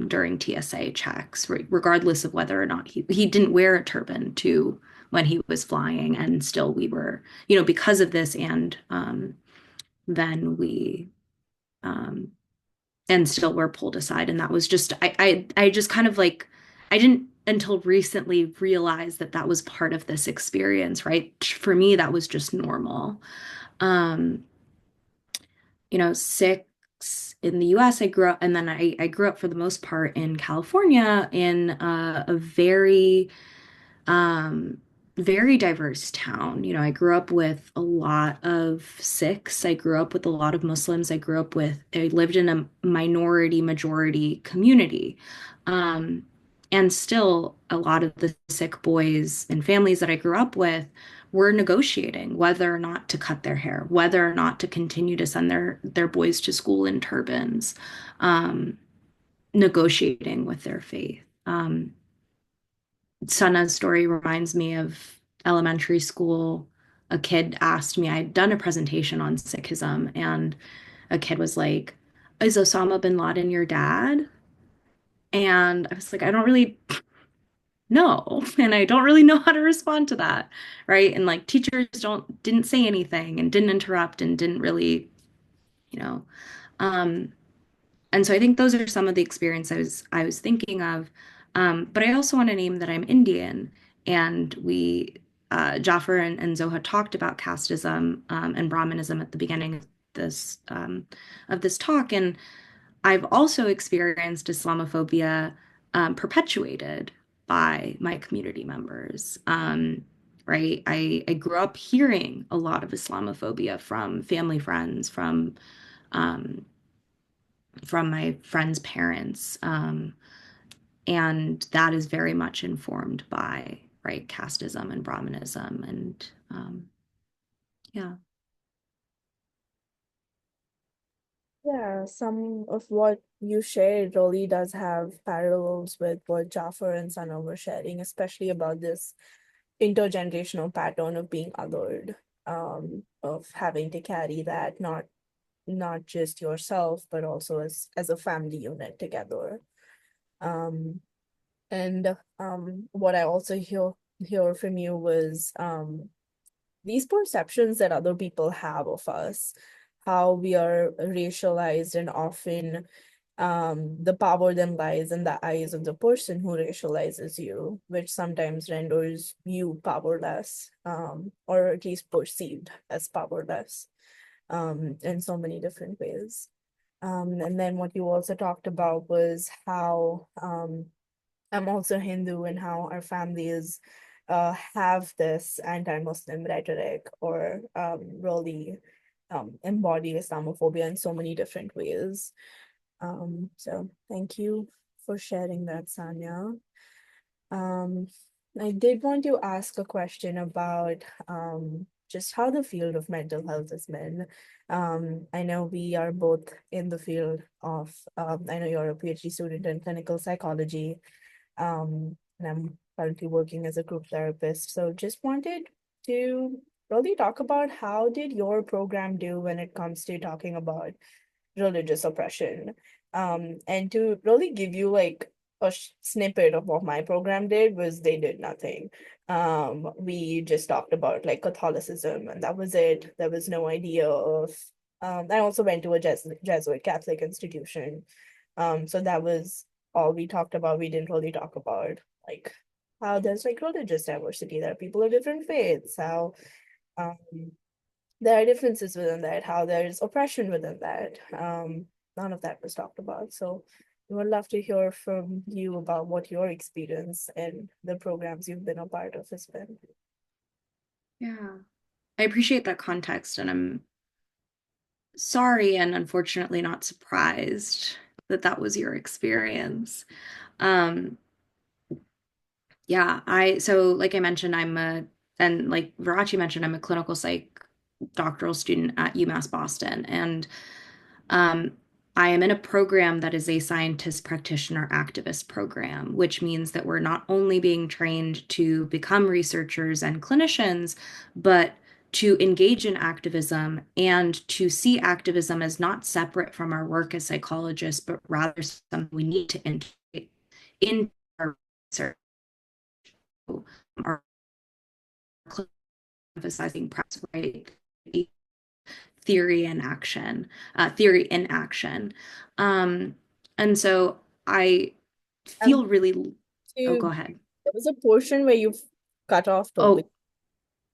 during TSA checks, regardless of whether or not he didn't wear a turban to when he was flying, and still we were, because of this, and then we and still were pulled aside, and that was just I just kind of like I didn't until recently realize that that was part of this experience, right? For me, that was just normal. Um, Six in the US, I grew up, and then I grew up for the most part in California in a um, very diverse town. I grew up with a lot of Sikhs. I grew up with a lot of Muslims. I lived in a minority majority community. Um, and still, a lot of the Sikh boys and families that I grew up with were negotiating whether or not to cut their hair, whether or not to continue to send their boys to school in turbans, negotiating with their faith. Sana's story reminds me of elementary school. A kid asked me, I'd done a presentation on Sikhism, and a kid was like, "Is Osama bin Laden your dad?" And I was like, I don't really know, and I don't really know how to respond to that, right? And like teachers didn't say anything and didn't interrupt and didn't really, you know. Um, And so I think those are some of the experience I was thinking of. But I also want to name that I'm Indian, and Jaffer and Zoha talked about casteism and Brahmanism at the beginning of this talk, and I've also experienced Islamophobia perpetuated by my community members. Right, I grew up hearing a lot of Islamophobia from family friends, um, from my friends' parents. And that is very much informed by, right, casteism and Brahmanism. And yeah. Yeah, some of what you shared really does have parallels with what Jaffer and Sana were sharing, especially about this intergenerational pattern of being othered. of having to carry that, not just yourself, but also as a family unit together. And what I also hear from you was these perceptions that other people have of us, how we are racialized, and often the power then lies in the eyes of the person who racializes you, which sometimes renders you powerless, or at least perceived as powerless, in so many different ways. And then what you also talked about was how I'm also Hindu, and how our families have this anti-Muslim rhetoric, or really embody Islamophobia in so many different ways. So thank you for sharing that, Sanya. Um, I did want to ask a question about just how the field of mental health has been. I know we are both in the field of, I know you're a PhD student in clinical psychology, and I'm currently working as a group therapist. So just wanted to really talk about how did your program do when it comes to talking about religious oppression. And to really give you like a snippet of what my program did was they did nothing. We just talked about like Catholicism, and that was it. There was no idea of, I also went to a Jesuit Catholic institution. So that was all we talked about. We didn't really talk about like how there's like religious diversity, there are people of different faiths, how um there are differences within that, how there's oppression within that. None of that was talked about. So we would love to hear from you about what your experience and the programs you've been a part of has been. Yeah, I appreciate that context, and I'm sorry and unfortunately not surprised that that was your experience. Um, yeah, so like I mentioned, and like Virachi mentioned, I'm a clinical psych doctoral student at UMass Boston, and um, I am in a program that is a scientist practitioner activist program, which means that we're not only being trained to become researchers and clinicians, but to engage in activism and to see activism as not separate from our work as psychologists, but rather something we need to integrate into our research. Our emphasizing practice, right? Theory and action, theory in action. And so I Um, feel really, oh, go to ahead. There was a portion where you've cut off totally. Oh,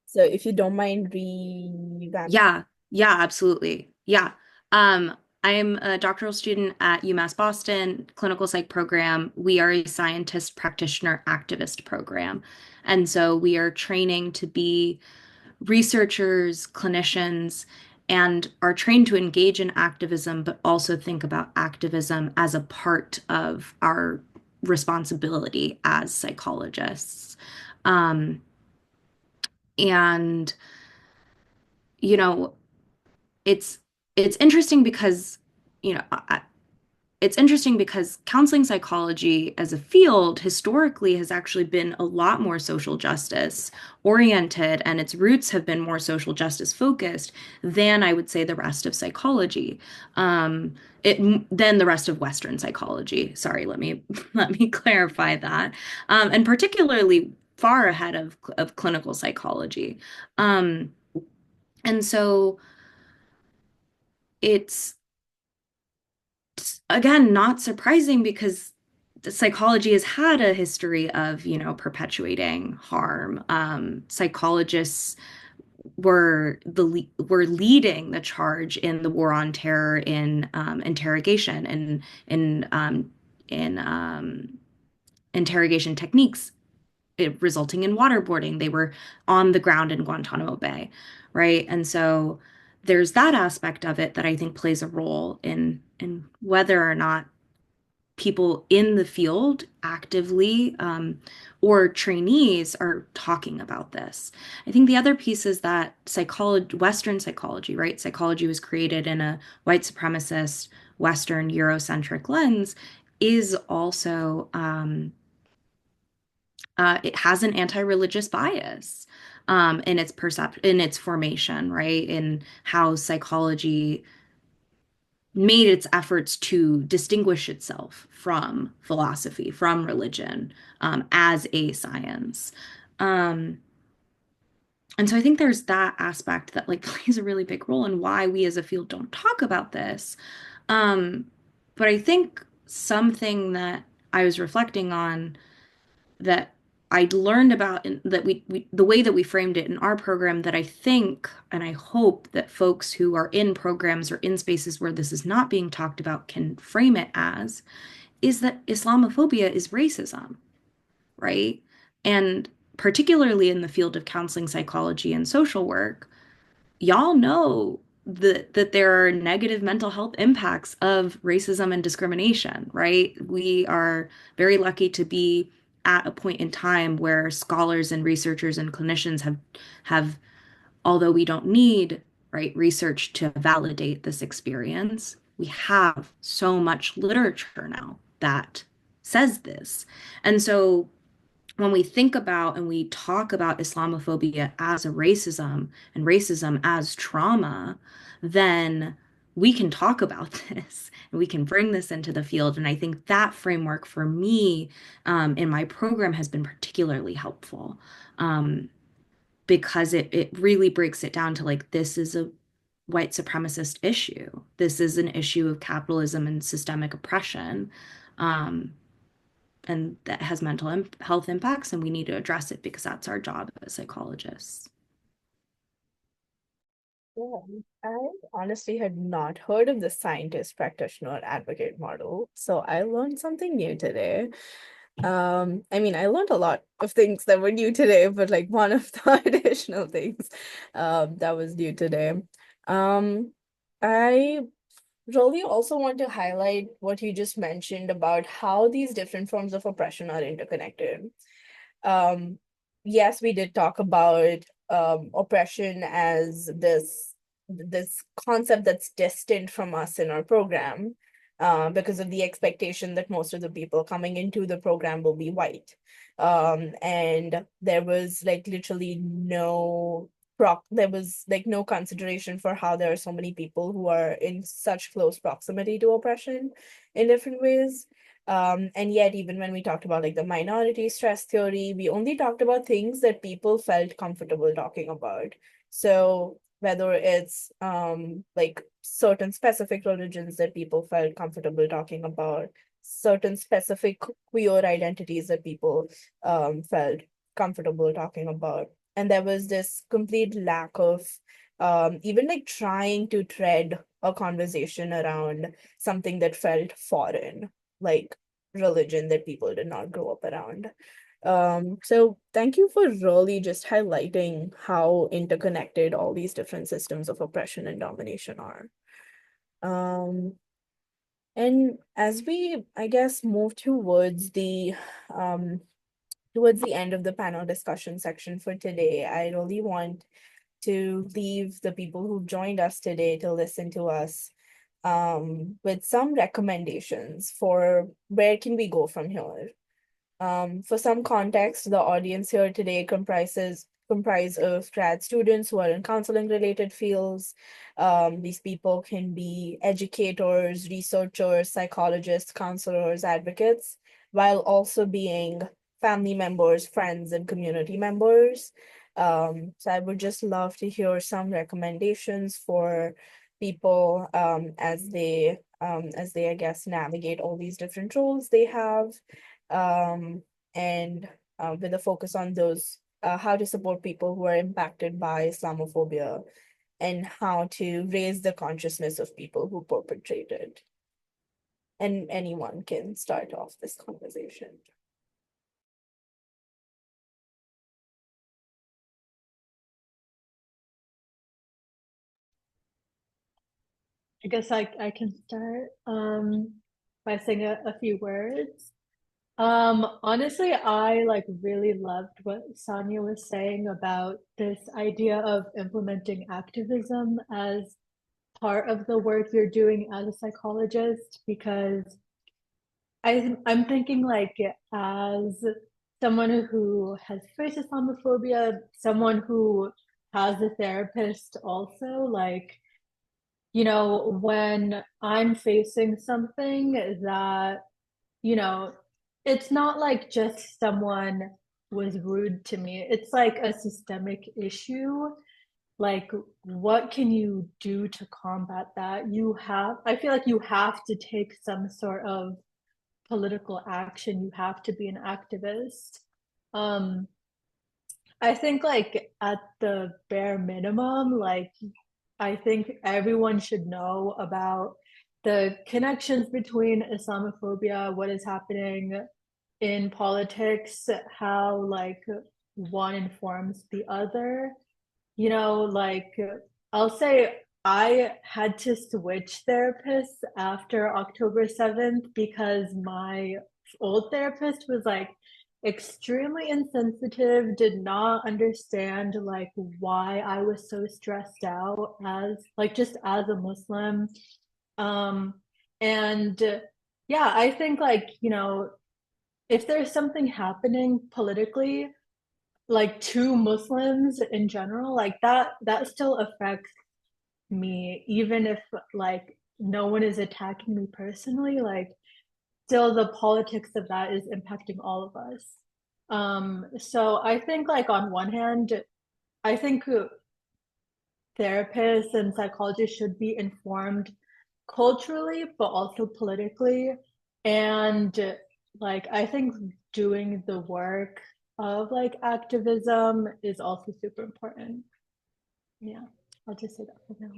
So if you don't mind revamping. yeah, absolutely. Yeah. I'm a doctoral student at UMass Boston Clinical Psych program. We are a scientist practitioner activist program. And so we are training to be researchers, clinicians, and are trained to engage in activism, but also think about activism as a part of our responsibility as psychologists. Um, and, you know, it's it's interesting because, you know, it's interesting because counseling psychology as a field historically has actually been a lot more social justice oriented, and its roots have been more social justice focused than I would say the rest of psychology. Um, it than the rest of Western psychology. Sorry, let me let me clarify that. And particularly far ahead of clinical psychology. Um, and so it's again not surprising because psychology has had a history of, you know, perpetuating harm. Psychologists were leading the charge in the war on terror, in interrogation, and in interrogation techniques, resulting in waterboarding. They were on the ground in Guantanamo Bay, right? And so there's that aspect of it that I think plays a role in whether or not people in the field actively, or trainees are talking about this. I think the other piece is that Western psychology, right? Psychology was created in a white supremacist, Western Eurocentric lens, is also, it has an anti-religious bias. in its formation, right? In how psychology made its efforts to distinguish itself from philosophy, from religion, as a science. Um, and so I think there's that aspect that like plays a really big role in why we as a field don't talk about this. Um, but I think something that I was reflecting on that I learned about that we the way that we framed it in our program that I think and I hope that folks who are in programs or in spaces where this is not being talked about can frame it as is that Islamophobia is racism, right? And particularly in the field of counseling psychology and social work, y'all know that there are negative mental health impacts of racism and discrimination, right? We are very lucky to be at a point in time where scholars and researchers and clinicians have although we don't need right research to validate this experience, we have so much literature now that says this. And so when we think about and we talk about Islamophobia as a racism and racism as trauma, then we can talk about this and we can bring this into the field. And I think that framework for me in my program has been particularly helpful because it really breaks it down to like, this is a white supremacist issue. This is an issue of capitalism and systemic oppression. Um, and that has mental health impacts, and we need to address it because that's our job as psychologists. Yeah, I honestly had not heard of the scientist practitioner advocate model, so I learned something new today. I mean, I learned a lot of things that were new today, but like one of the additional things that was new today. I really also want to highlight what you just mentioned about how these different forms of oppression are interconnected. Yes, we did talk about oppression as this concept that's distant from us in our program, because of the expectation that most of the people coming into the program will be white. And there was like literally there was like no consideration for how there are so many people who are in such close proximity to oppression in different ways. And yet, even when we talked about like the minority stress theory, we only talked about things that people felt comfortable talking about. So whether it's like certain specific religions that people felt comfortable talking about, certain specific queer identities that people felt comfortable talking about. And there was this complete lack of even like trying to tread a conversation around something that felt foreign, like religion that people did not grow up around. So thank you for really just highlighting how interconnected all these different systems of oppression and domination are. And as we, I guess, move towards the end of the panel discussion section for today, I really want to leave the people who've joined us today to listen to us with some recommendations for where can we go from here. For some context, the audience here today comprise of grad students who are in counseling related fields. These people can be educators, researchers, psychologists, counselors, advocates, while also being family members, friends, and community members. So I would just love to hear some recommendations for people as they, I guess, navigate all these different roles they have, and with a focus on those, how to support people who are impacted by Islamophobia and how to raise the consciousness of people who perpetrate it. And anyone can start off this conversation. I guess I can start by saying a few words. Honestly, I like really loved what Sonia was saying about this idea of implementing activism as part of the work you're doing as a psychologist, because I'm thinking like as someone who has faced Islamophobia, someone who has a therapist also, like, when I'm facing something that, you know, it's not like just someone was rude to me. It's like a systemic issue. Like, what can you do to combat that? I feel like you have to take some sort of political action. You have to be an activist. Um, I think like at the bare minimum, like I think everyone should know about the connections between Islamophobia, what is happening in politics, how like one informs the other. Like I'll say I had to switch therapists after October 7th because my old therapist was like extremely insensitive, did not understand like why I was so stressed out as like just as a Muslim. Um and yeah, I think like, if there's something happening politically, like to Muslims in general, like that still affects me, even if like no one is attacking me personally, like still the politics of that is impacting all of us. So I think like on one hand, I think therapists and psychologists should be informed culturally, but also politically. And like I think doing the work of like activism is also super important. Yeah, I'll just say that for now.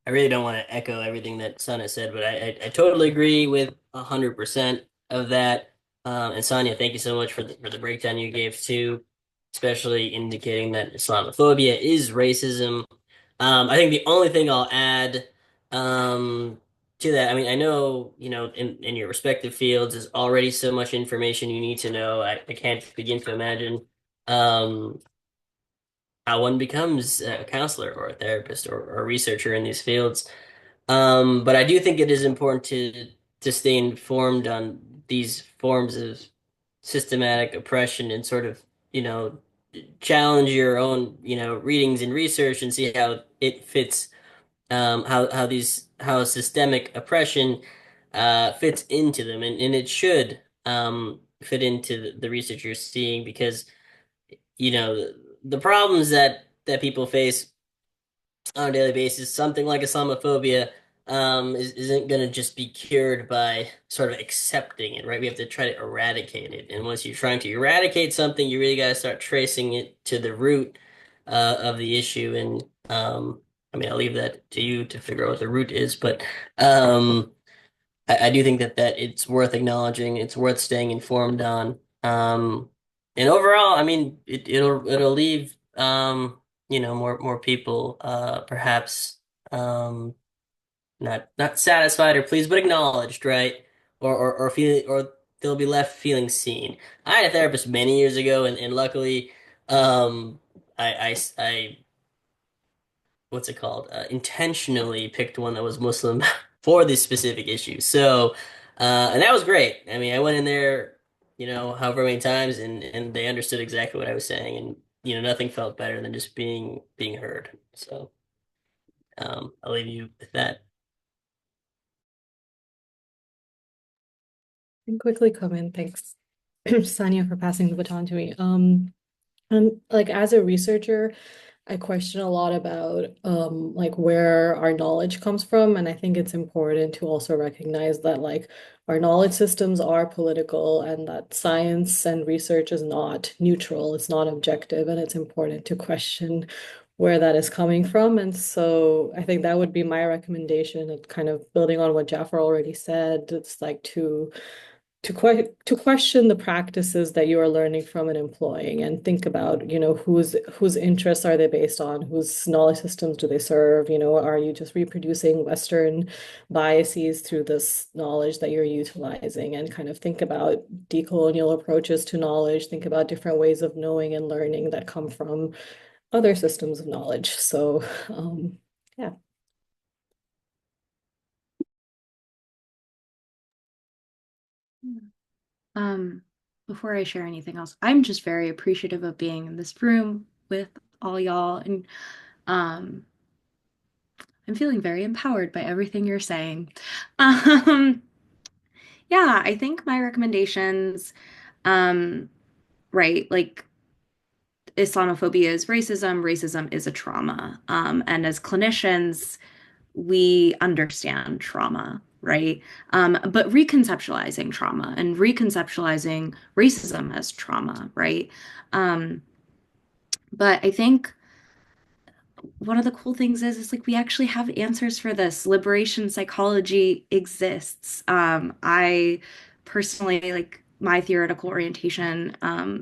I really don't want to echo everything that Sana said, but I totally agree with 100% of that. And Sonia, thank you so much for the breakdown you gave too, especially indicating that Islamophobia is racism. I think the only thing I'll add to that, I mean, I know, in your respective fields, there's already so much information you need to know. I can't begin to imagine um, how one becomes a counselor or a therapist or a researcher in these fields. But I do think it is important to stay informed on these forms of systematic oppression and sort of, challenge your own, readings and research and see how it fits, how systemic oppression fits into them, and it should fit into the research you're seeing because, the problems that people face on a daily basis, something like Islamophobia, isn't going to just be cured by sort of accepting it, right? We have to try to eradicate it. And once you're trying to eradicate something, you really got to start tracing it to the root of the issue. And I mean, I'll leave that to you to figure out what the root is, but um, I do think that it's worth acknowledging, it's worth staying informed on. And overall, I mean, it'll leave more people perhaps not satisfied or pleased, but acknowledged, right? Or feel or they'll be left feeling seen. I had a therapist many years ago, and luckily, I what's it called? Intentionally picked one that was Muslim for this specific issue. So, and that was great. I mean, I went in there, however many times, and they understood exactly what I was saying, and nothing felt better than just being heard. So, I'll leave you with that. And quickly come in. Thanks, Sanya, for passing the baton to me. And like as a researcher, I question a lot about like where our knowledge comes from. And I think it's important to also recognize that like our knowledge systems are political and that science and research is not neutral, it's not objective, and it's important to question where that is coming from. And so I think that would be my recommendation, and kind of building on what Jaffer already said. It's like to to question the practices that you are learning from and employing, and think about, whose interests are they based on, whose knowledge systems do they serve, are you just reproducing Western biases through this knowledge that you're utilizing, and kind of think about decolonial approaches to knowledge, think about different ways of knowing and learning that come from other systems of knowledge. So, yeah. Before I share anything else, I'm just very appreciative of being in this room with all y'all, and I'm feeling very empowered by everything you're saying. Um, yeah, I think my recommendations, right, like Islamophobia is racism, racism is a trauma. And as clinicians, we understand trauma, right? But reconceptualizing trauma and reconceptualizing racism as trauma, right? Um, but I think one of the cool things is like we actually have answers for this. Liberation psychology exists. I personally like my theoretical orientation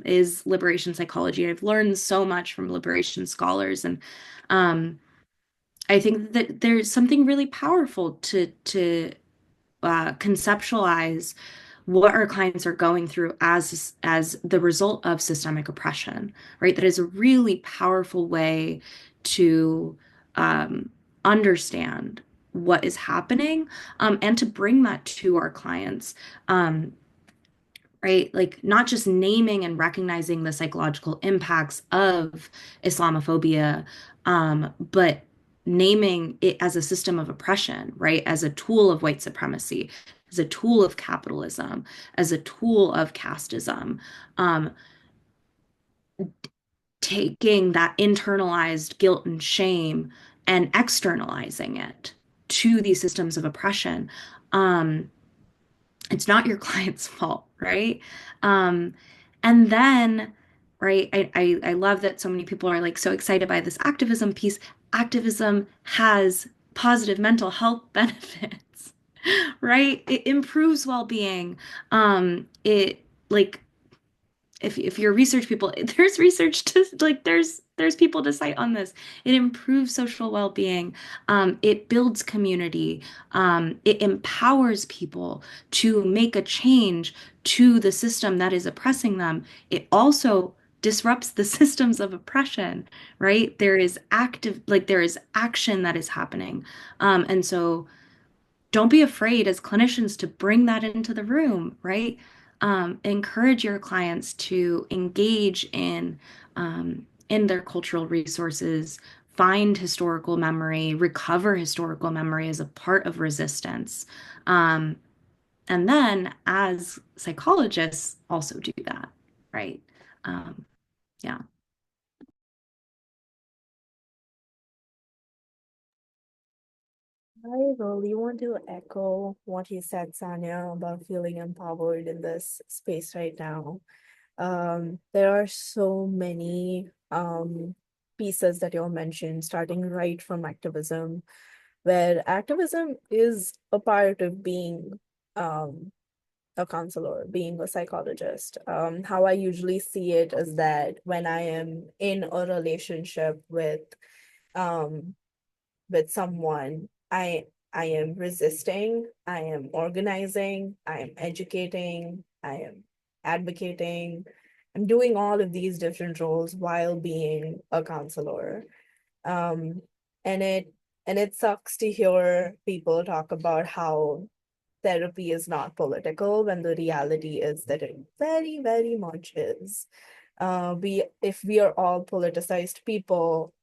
is liberation psychology. I've learned so much from liberation scholars, and um, I think that there's something really powerful to conceptualize what our clients are going through as the result of systemic oppression, right? That is a really powerful way to understand what is happening, and to bring that to our clients. Right? Like not just naming and recognizing the psychological impacts of Islamophobia, but naming it as a system of oppression, right? As a tool of white supremacy, as a tool of capitalism, as a tool of casteism. Um, Taking that internalized guilt and shame and externalizing it to these systems of oppression. It's not your client's fault, right? Um, and then, right, I love that so many people are like so excited by this activism piece. Activism has positive mental health benefits, right? It improves well-being. It like if you're research people, there's research to like there's people to cite on this. It improves social well-being. It builds community. It empowers people to make a change to the system that is oppressing them. It also disrupts the systems of oppression, right? There is action that is happening. And so don't be afraid as clinicians to bring that into the room, right? Encourage your clients to engage in their cultural resources, find historical memory, recover historical memory as a part of resistance. Um, and then as psychologists also do that, right? Um, yeah. I really want to echo what you said, Sanya, about feeling empowered in this space right now. There are so many pieces that you mentioned, starting right from activism, where activism is a part of being a counselor, being a psychologist. How I usually see it is that when I am in a relationship um, with someone, I am resisting, I am organizing, I am educating, I am advocating. I'm doing all of these different roles while being a counselor. Um, and it sucks to hear people talk about how therapy is not political when the reality is that it very, very much is. If we are all politicized people,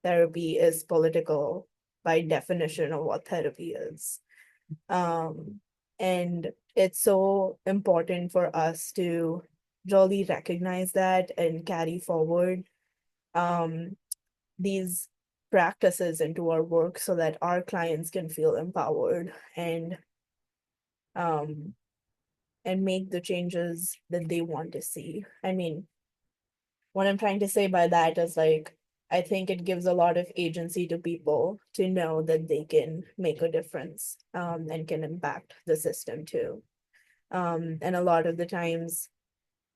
therapy is political by definition of what therapy is. And it's so important for us to really recognize that and carry forward these practices into our work so that our clients can feel empowered um, and make the changes that they want to see. I mean, what I'm trying to say by that is like, I think it gives a lot of agency to people to know that they can make a difference and can impact the system too. And a lot of the times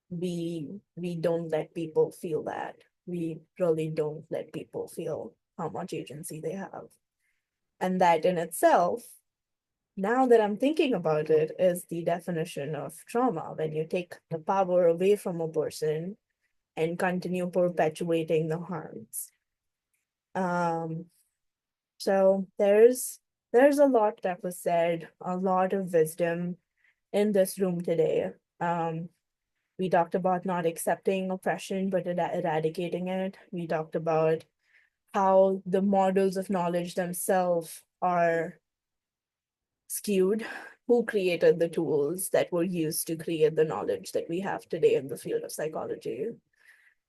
we don't let people feel that. We really don't let people feel how much agency they have. And that in itself, now that I'm thinking about it, is the definition of trauma. When you take the power away from a person and continue perpetuating the harms. So there's a lot that was said, a lot of wisdom in this room today. We talked about not accepting oppression, but eradicating it. We talked about how the models of knowledge themselves are skewed. Who created the tools that were used to create the knowledge that we have today in the field of psychology?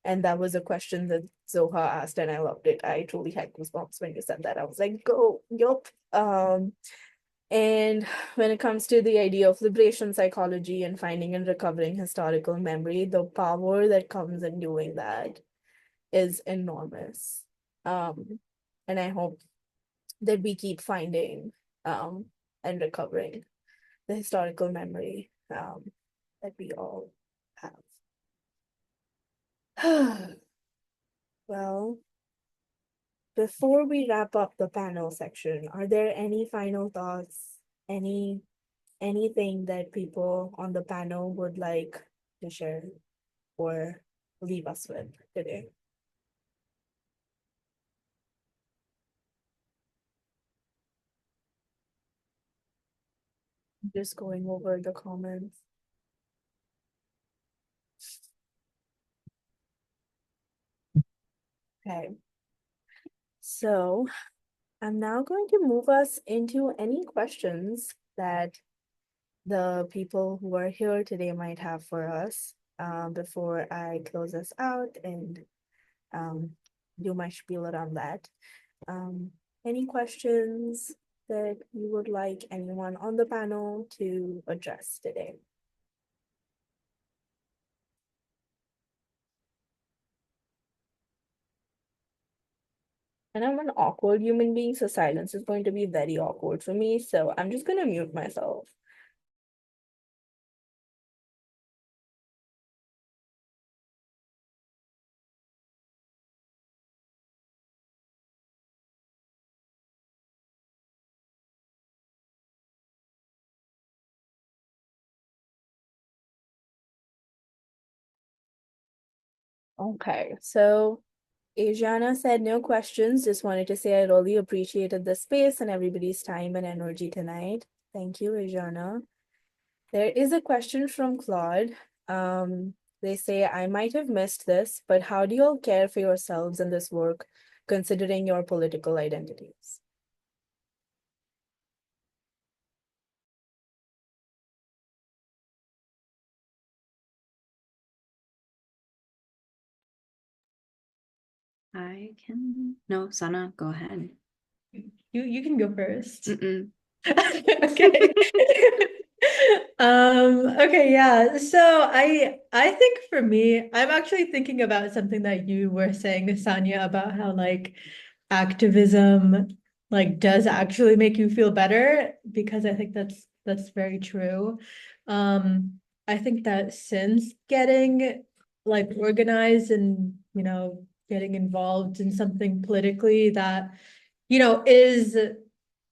And that was a question that Zoha asked, and I loved it. I truly had goosebumps when you said that. I was like, go, yup. And when it comes to the idea of liberation psychology and finding and recovering historical memory, the power that comes in doing that is enormous. And I hope that we keep finding and recovering the historical memory that we all have. Well, before we wrap up the panel section, are there any final thoughts, anything that people on the panel would like to share or leave us with today? Just going over the comments. Okay. So I'm now going to move us into any questions that the people who are here today might have for us before I close us out and do my spiel around that. Any questions that you would like anyone on the panel to address today? And I'm an awkward human being, so silence is going to be very awkward for me. So I'm just going to mute myself. Okay, so Asiana said no questions. Just wanted to say I really appreciated the space and everybody's time and energy tonight. Thank you, Asiana. There is a question from Claude. They say, I might have missed this, but how do you all care for yourselves in this work, considering your political identities? No, Sana, go ahead. You can go first. Mm-mm. Okay. Okay, yeah. So I think for me, I'm actually thinking about something that you were saying, Sanya, about how like activism like does actually make you feel better, because I think that's very true. I think that since getting like organized and getting involved in something politically that is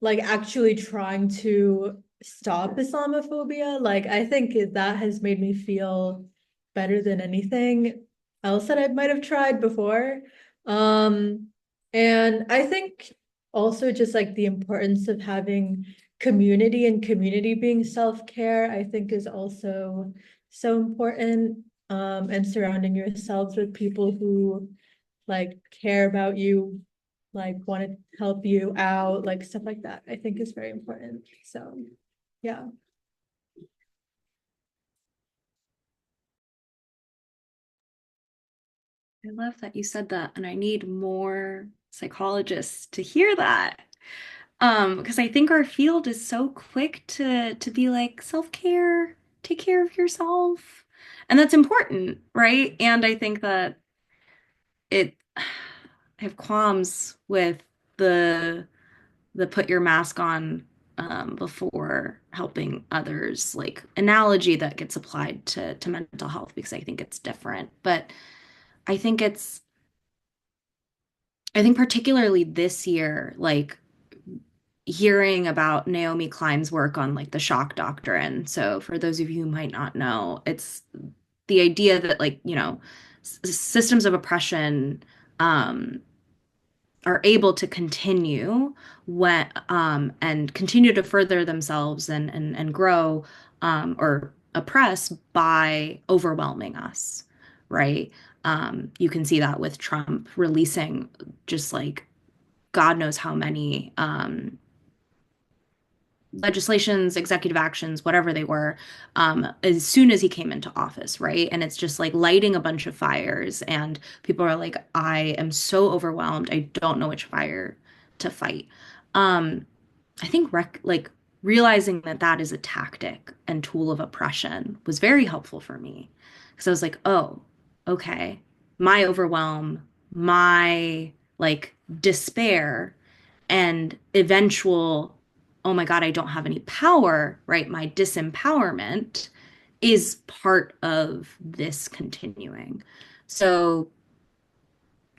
like actually trying to stop Islamophobia. Like, I think that has made me feel better than anything else that I might have tried before. And I think also just like the importance of having community and community being self-care, I think is also so important. And surrounding yourselves with people who like care about you, like want to help you out, like stuff like that, I think is very important. So, yeah. I love that you said that, and I need more psychologists to hear that. Because I think our field is so quick to be like self-care, take care of yourself. And that's important, right? And I think that I have qualms with the put your mask on before helping others, like analogy that gets applied to mental health because I think it's different. But I think it's I think particularly this year, like hearing about Naomi Klein's work on like the shock doctrine. So for those of you who might not know, it's the idea that like, systems of oppression um are able to continue when and continue to further themselves and grow or oppress by overwhelming us, right? You can see that with Trump releasing just like God knows how many legislations, executive actions, whatever they were, as soon as he came into office, right? And it's just like lighting a bunch of fires, and people are like, I am so overwhelmed. I don't know which fire to fight. I think like realizing that that is a tactic and tool of oppression was very helpful for me because I was like, oh, okay, my overwhelm, my like despair and eventual, oh my God, I don't have any power, right? My disempowerment is part of this continuing. So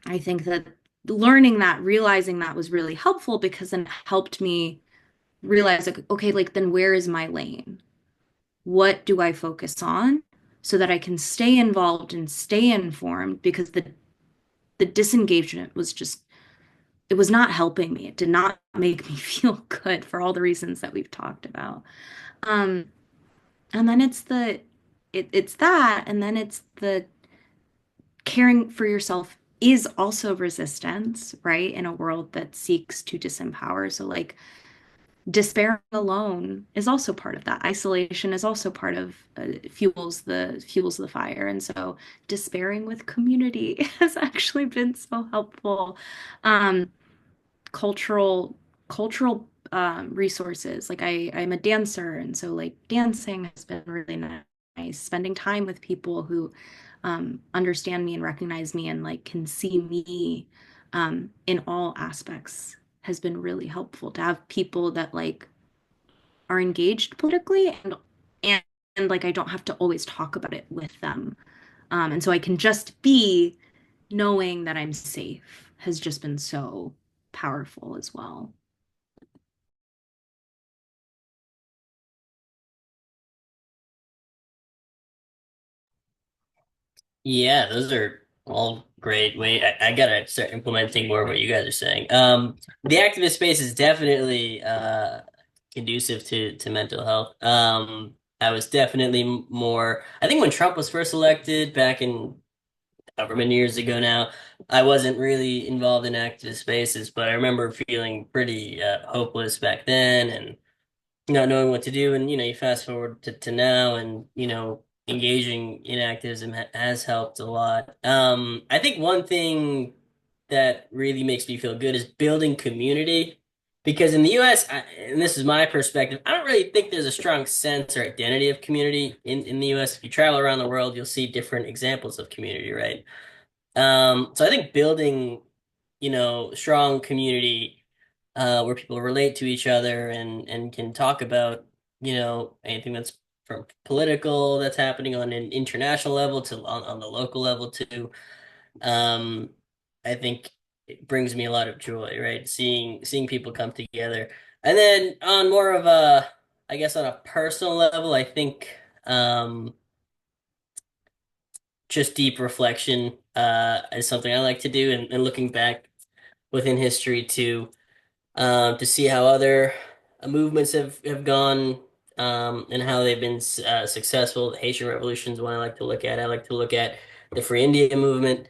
I think that learning that, realizing that was really helpful because then it helped me realize, like, okay, like then where is my lane? What do I focus on so that I can stay involved and stay informed? Because the disengagement was just it was not helping me. It did not make me feel good for all the reasons that we've talked about. Um, and then it's that, and then it's the caring for yourself is also resistance, right? In a world that seeks to disempower. So like despair alone is also part of that. Isolation is also part of fuels the fire. And so despairing with community has actually been so helpful. Um, cultural resources. Like I'm a dancer, and so like dancing has been really nice. Spending time with people who understand me and recognize me and like can see me in all aspects has been really helpful to have people that like are engaged politically and and like I don't have to always talk about it with them. And so I can just be knowing that I'm safe has just been so powerful as well. Yeah, those are all great. Wait, I gotta start implementing more of what you guys are saying. The activist space is definitely conducive to mental health. I was definitely more. I think when Trump was first elected back in however many years ago now, I wasn't really involved in activist spaces, but I remember feeling pretty hopeless back then and not knowing what to do. And you fast forward to now, and engaging in activism has helped a lot. I think one thing that really makes me feel good is building community. Because in the US, and this is my perspective, I don't really think there's a strong sense or identity of community in the US. If you travel around the world, you'll see different examples of community, right? So I think building, strong community where people relate to each other and can talk about, anything that's from political that's happening on an international level to on the local level too. Um, I think it brings me a lot of joy, right? Seeing people come together. And then on more of a, I guess on a personal level, I think just deep reflection is something I like to do, and looking back within history to see how other movements have gone and how they've been successful. The Haitian Revolution is one I like to look at. I like to look at the Free India movement.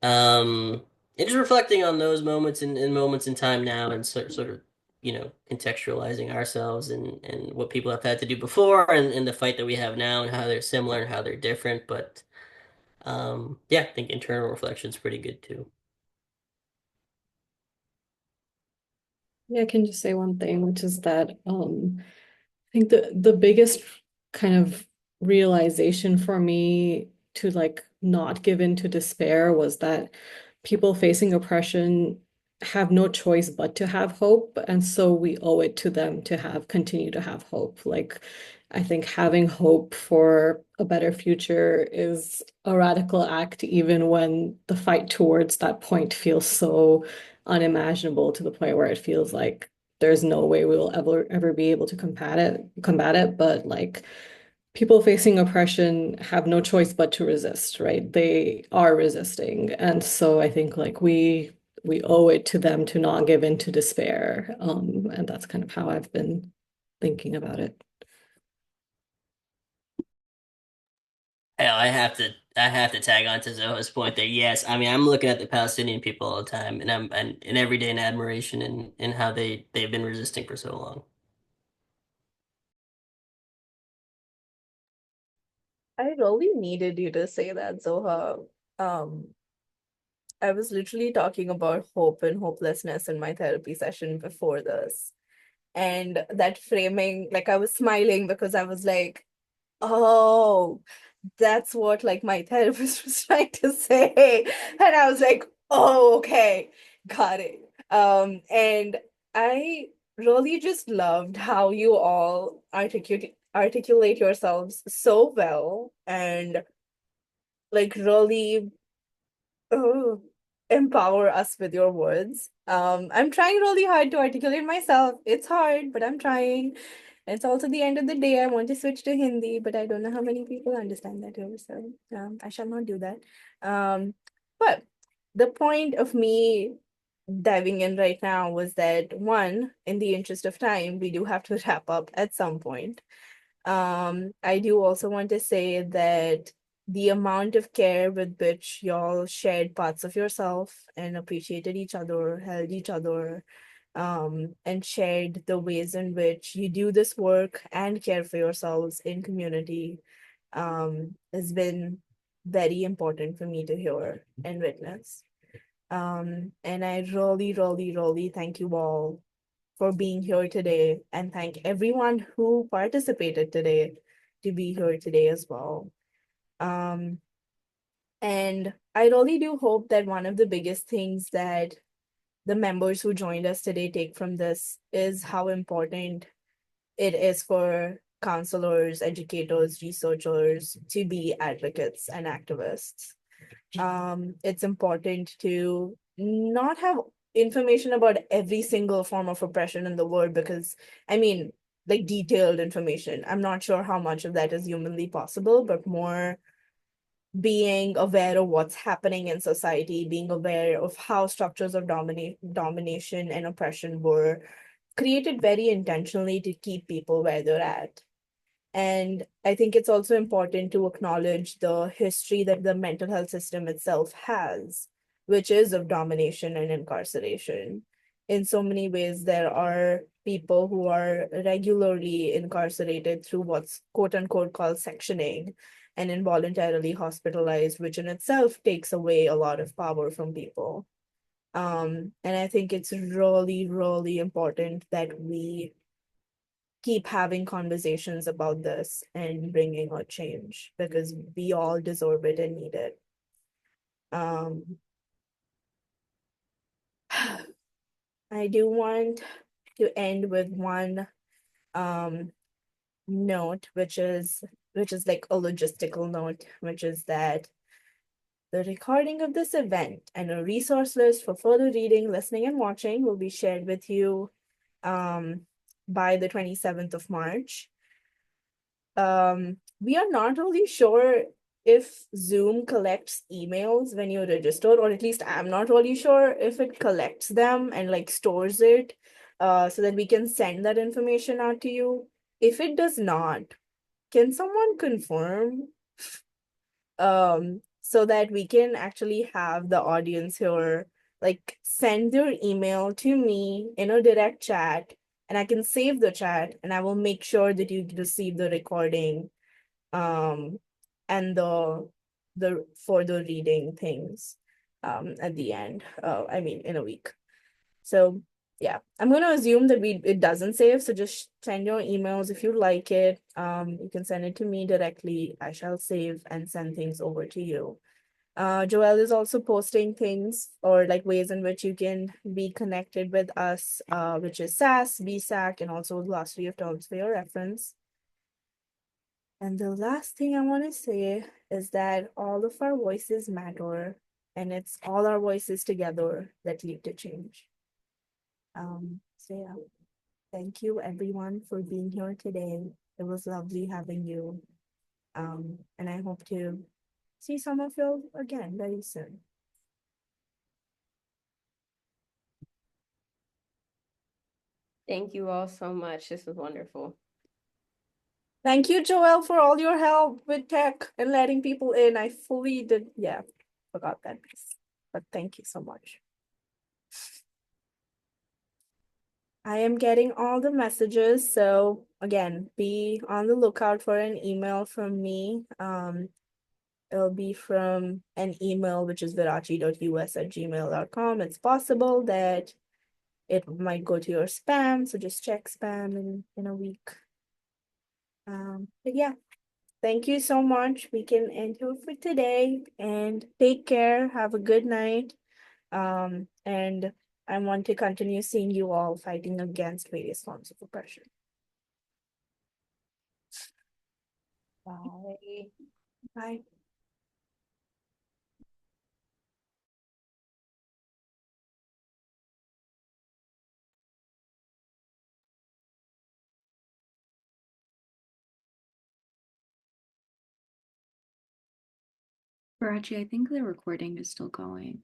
And just reflecting on those moments and moments in time now, and sort of contextualizing ourselves and what people have had to do before, and the fight that we have now, and how they're similar and how they're different. But yeah, I think internal reflection is pretty good too. Yeah, I can just say one thing, which is that I think the biggest kind of realization for me to like not give in to despair was that people facing oppression have no choice but to have hope. And so we owe it to them to continue to have hope. Like, I think having hope for a better future is a radical act, even when the fight towards that point feels so unimaginable, to the point where it feels like there's no way we will ever be able to combat it. But like, people facing oppression have no choice but to resist, right? They are resisting. And so I think like we owe it to them to not give in to despair. And that's kind of how I've been thinking about it. Hell, I have to tag on to Zoha's point there. Yes, I mean I'm looking at the Palestinian people all the time, and I'm in every day in admiration in how they've been resisting for so long. I really needed you to say that, Zoha. Um, I was literally talking about hope and hopelessness in my therapy session before this. And that framing, like I was smiling because I was like, oh, that's what like my therapist was trying to say. And I was like, oh, okay, got it. And I really just loved how you all articulate yourselves so well and like really oh, empower us with your words. I'm trying really hard to articulate myself. It's hard, but I'm trying. It's also the end of the day. I want to switch to Hindi, but I don't know how many people understand that here, so I shall not do that. But the point of me diving in right now was that one, in the interest of time, we do have to wrap up at some point. I do also want to say that the amount of care with which y'all shared parts of yourself and appreciated each other, held each other, and shared the ways in which you do this work and care for yourselves in community, has been very important for me to hear and witness. And I really, really, really thank you all for being here today, and thank everyone who participated today to be here today as well. Um, and I really do hope that one of the biggest things that the members who joined us today take from this is how important it is for counselors, educators, researchers to be advocates and activists. It's important to not have information about every single form of oppression in the world because, I mean, like detailed information. I'm not sure how much of that is humanly possible, but more being aware of what's happening in society, being aware of how structures of domination and oppression were created very intentionally to keep people where they're at. And I think it's also important to acknowledge the history that the mental health system itself has, which is of domination and incarceration. In so many ways, there are people who are regularly incarcerated through what's quote unquote called sectioning and involuntarily hospitalized, which in itself takes away a lot of power from people. And I think it's really, really important that we keep having conversations about this and bringing a change because we all deserve it and need it. Um, I do want to end with one note, which is like a logistical note, which is that the recording of this event and a resource list for further reading, listening, and watching will be shared with you by the 27th of March. We are not really sure if Zoom collects emails when you register, or at least I'm not really sure if it collects them and like stores it, so that we can send that information out to you. If it does not, can someone confirm, so that we can actually have the audience here, like send their email to me in a direct chat, and I can save the chat and I will make sure that you receive the recording and the further reading things at the end. I mean in a week. So yeah, I'm gonna assume that it doesn't save, so just send your emails if you like it. You can send it to me directly. I shall save and send things over to you. Joelle is also posting things or like ways in which you can be connected with us, which is SAS, BSAC, and also glossary of terms for your reference. And the last thing I want to say is that all of our voices matter, and it's all our voices together that lead to change. So yeah, thank you everyone for being here today. It was lovely having you. And I hope to see some of you again very soon. Thank you all so much. This was wonderful. Thank you, Joelle, for all your help with tech and letting people in. I fully did, yeah, forgot that piece. But thank you so much. I am getting all the messages, so again, be on the lookout for an email from me. It'll be from an email, which is virachi.us@gmail.com. It's possible that it might go to your spam, so just check spam in a week. But yeah, thank you so much. We can end here for today, and take care. Have a good night. And I want to continue seeing you all fighting against various forms of oppression. Bye. Bye. Barachi, I think the recording is still going.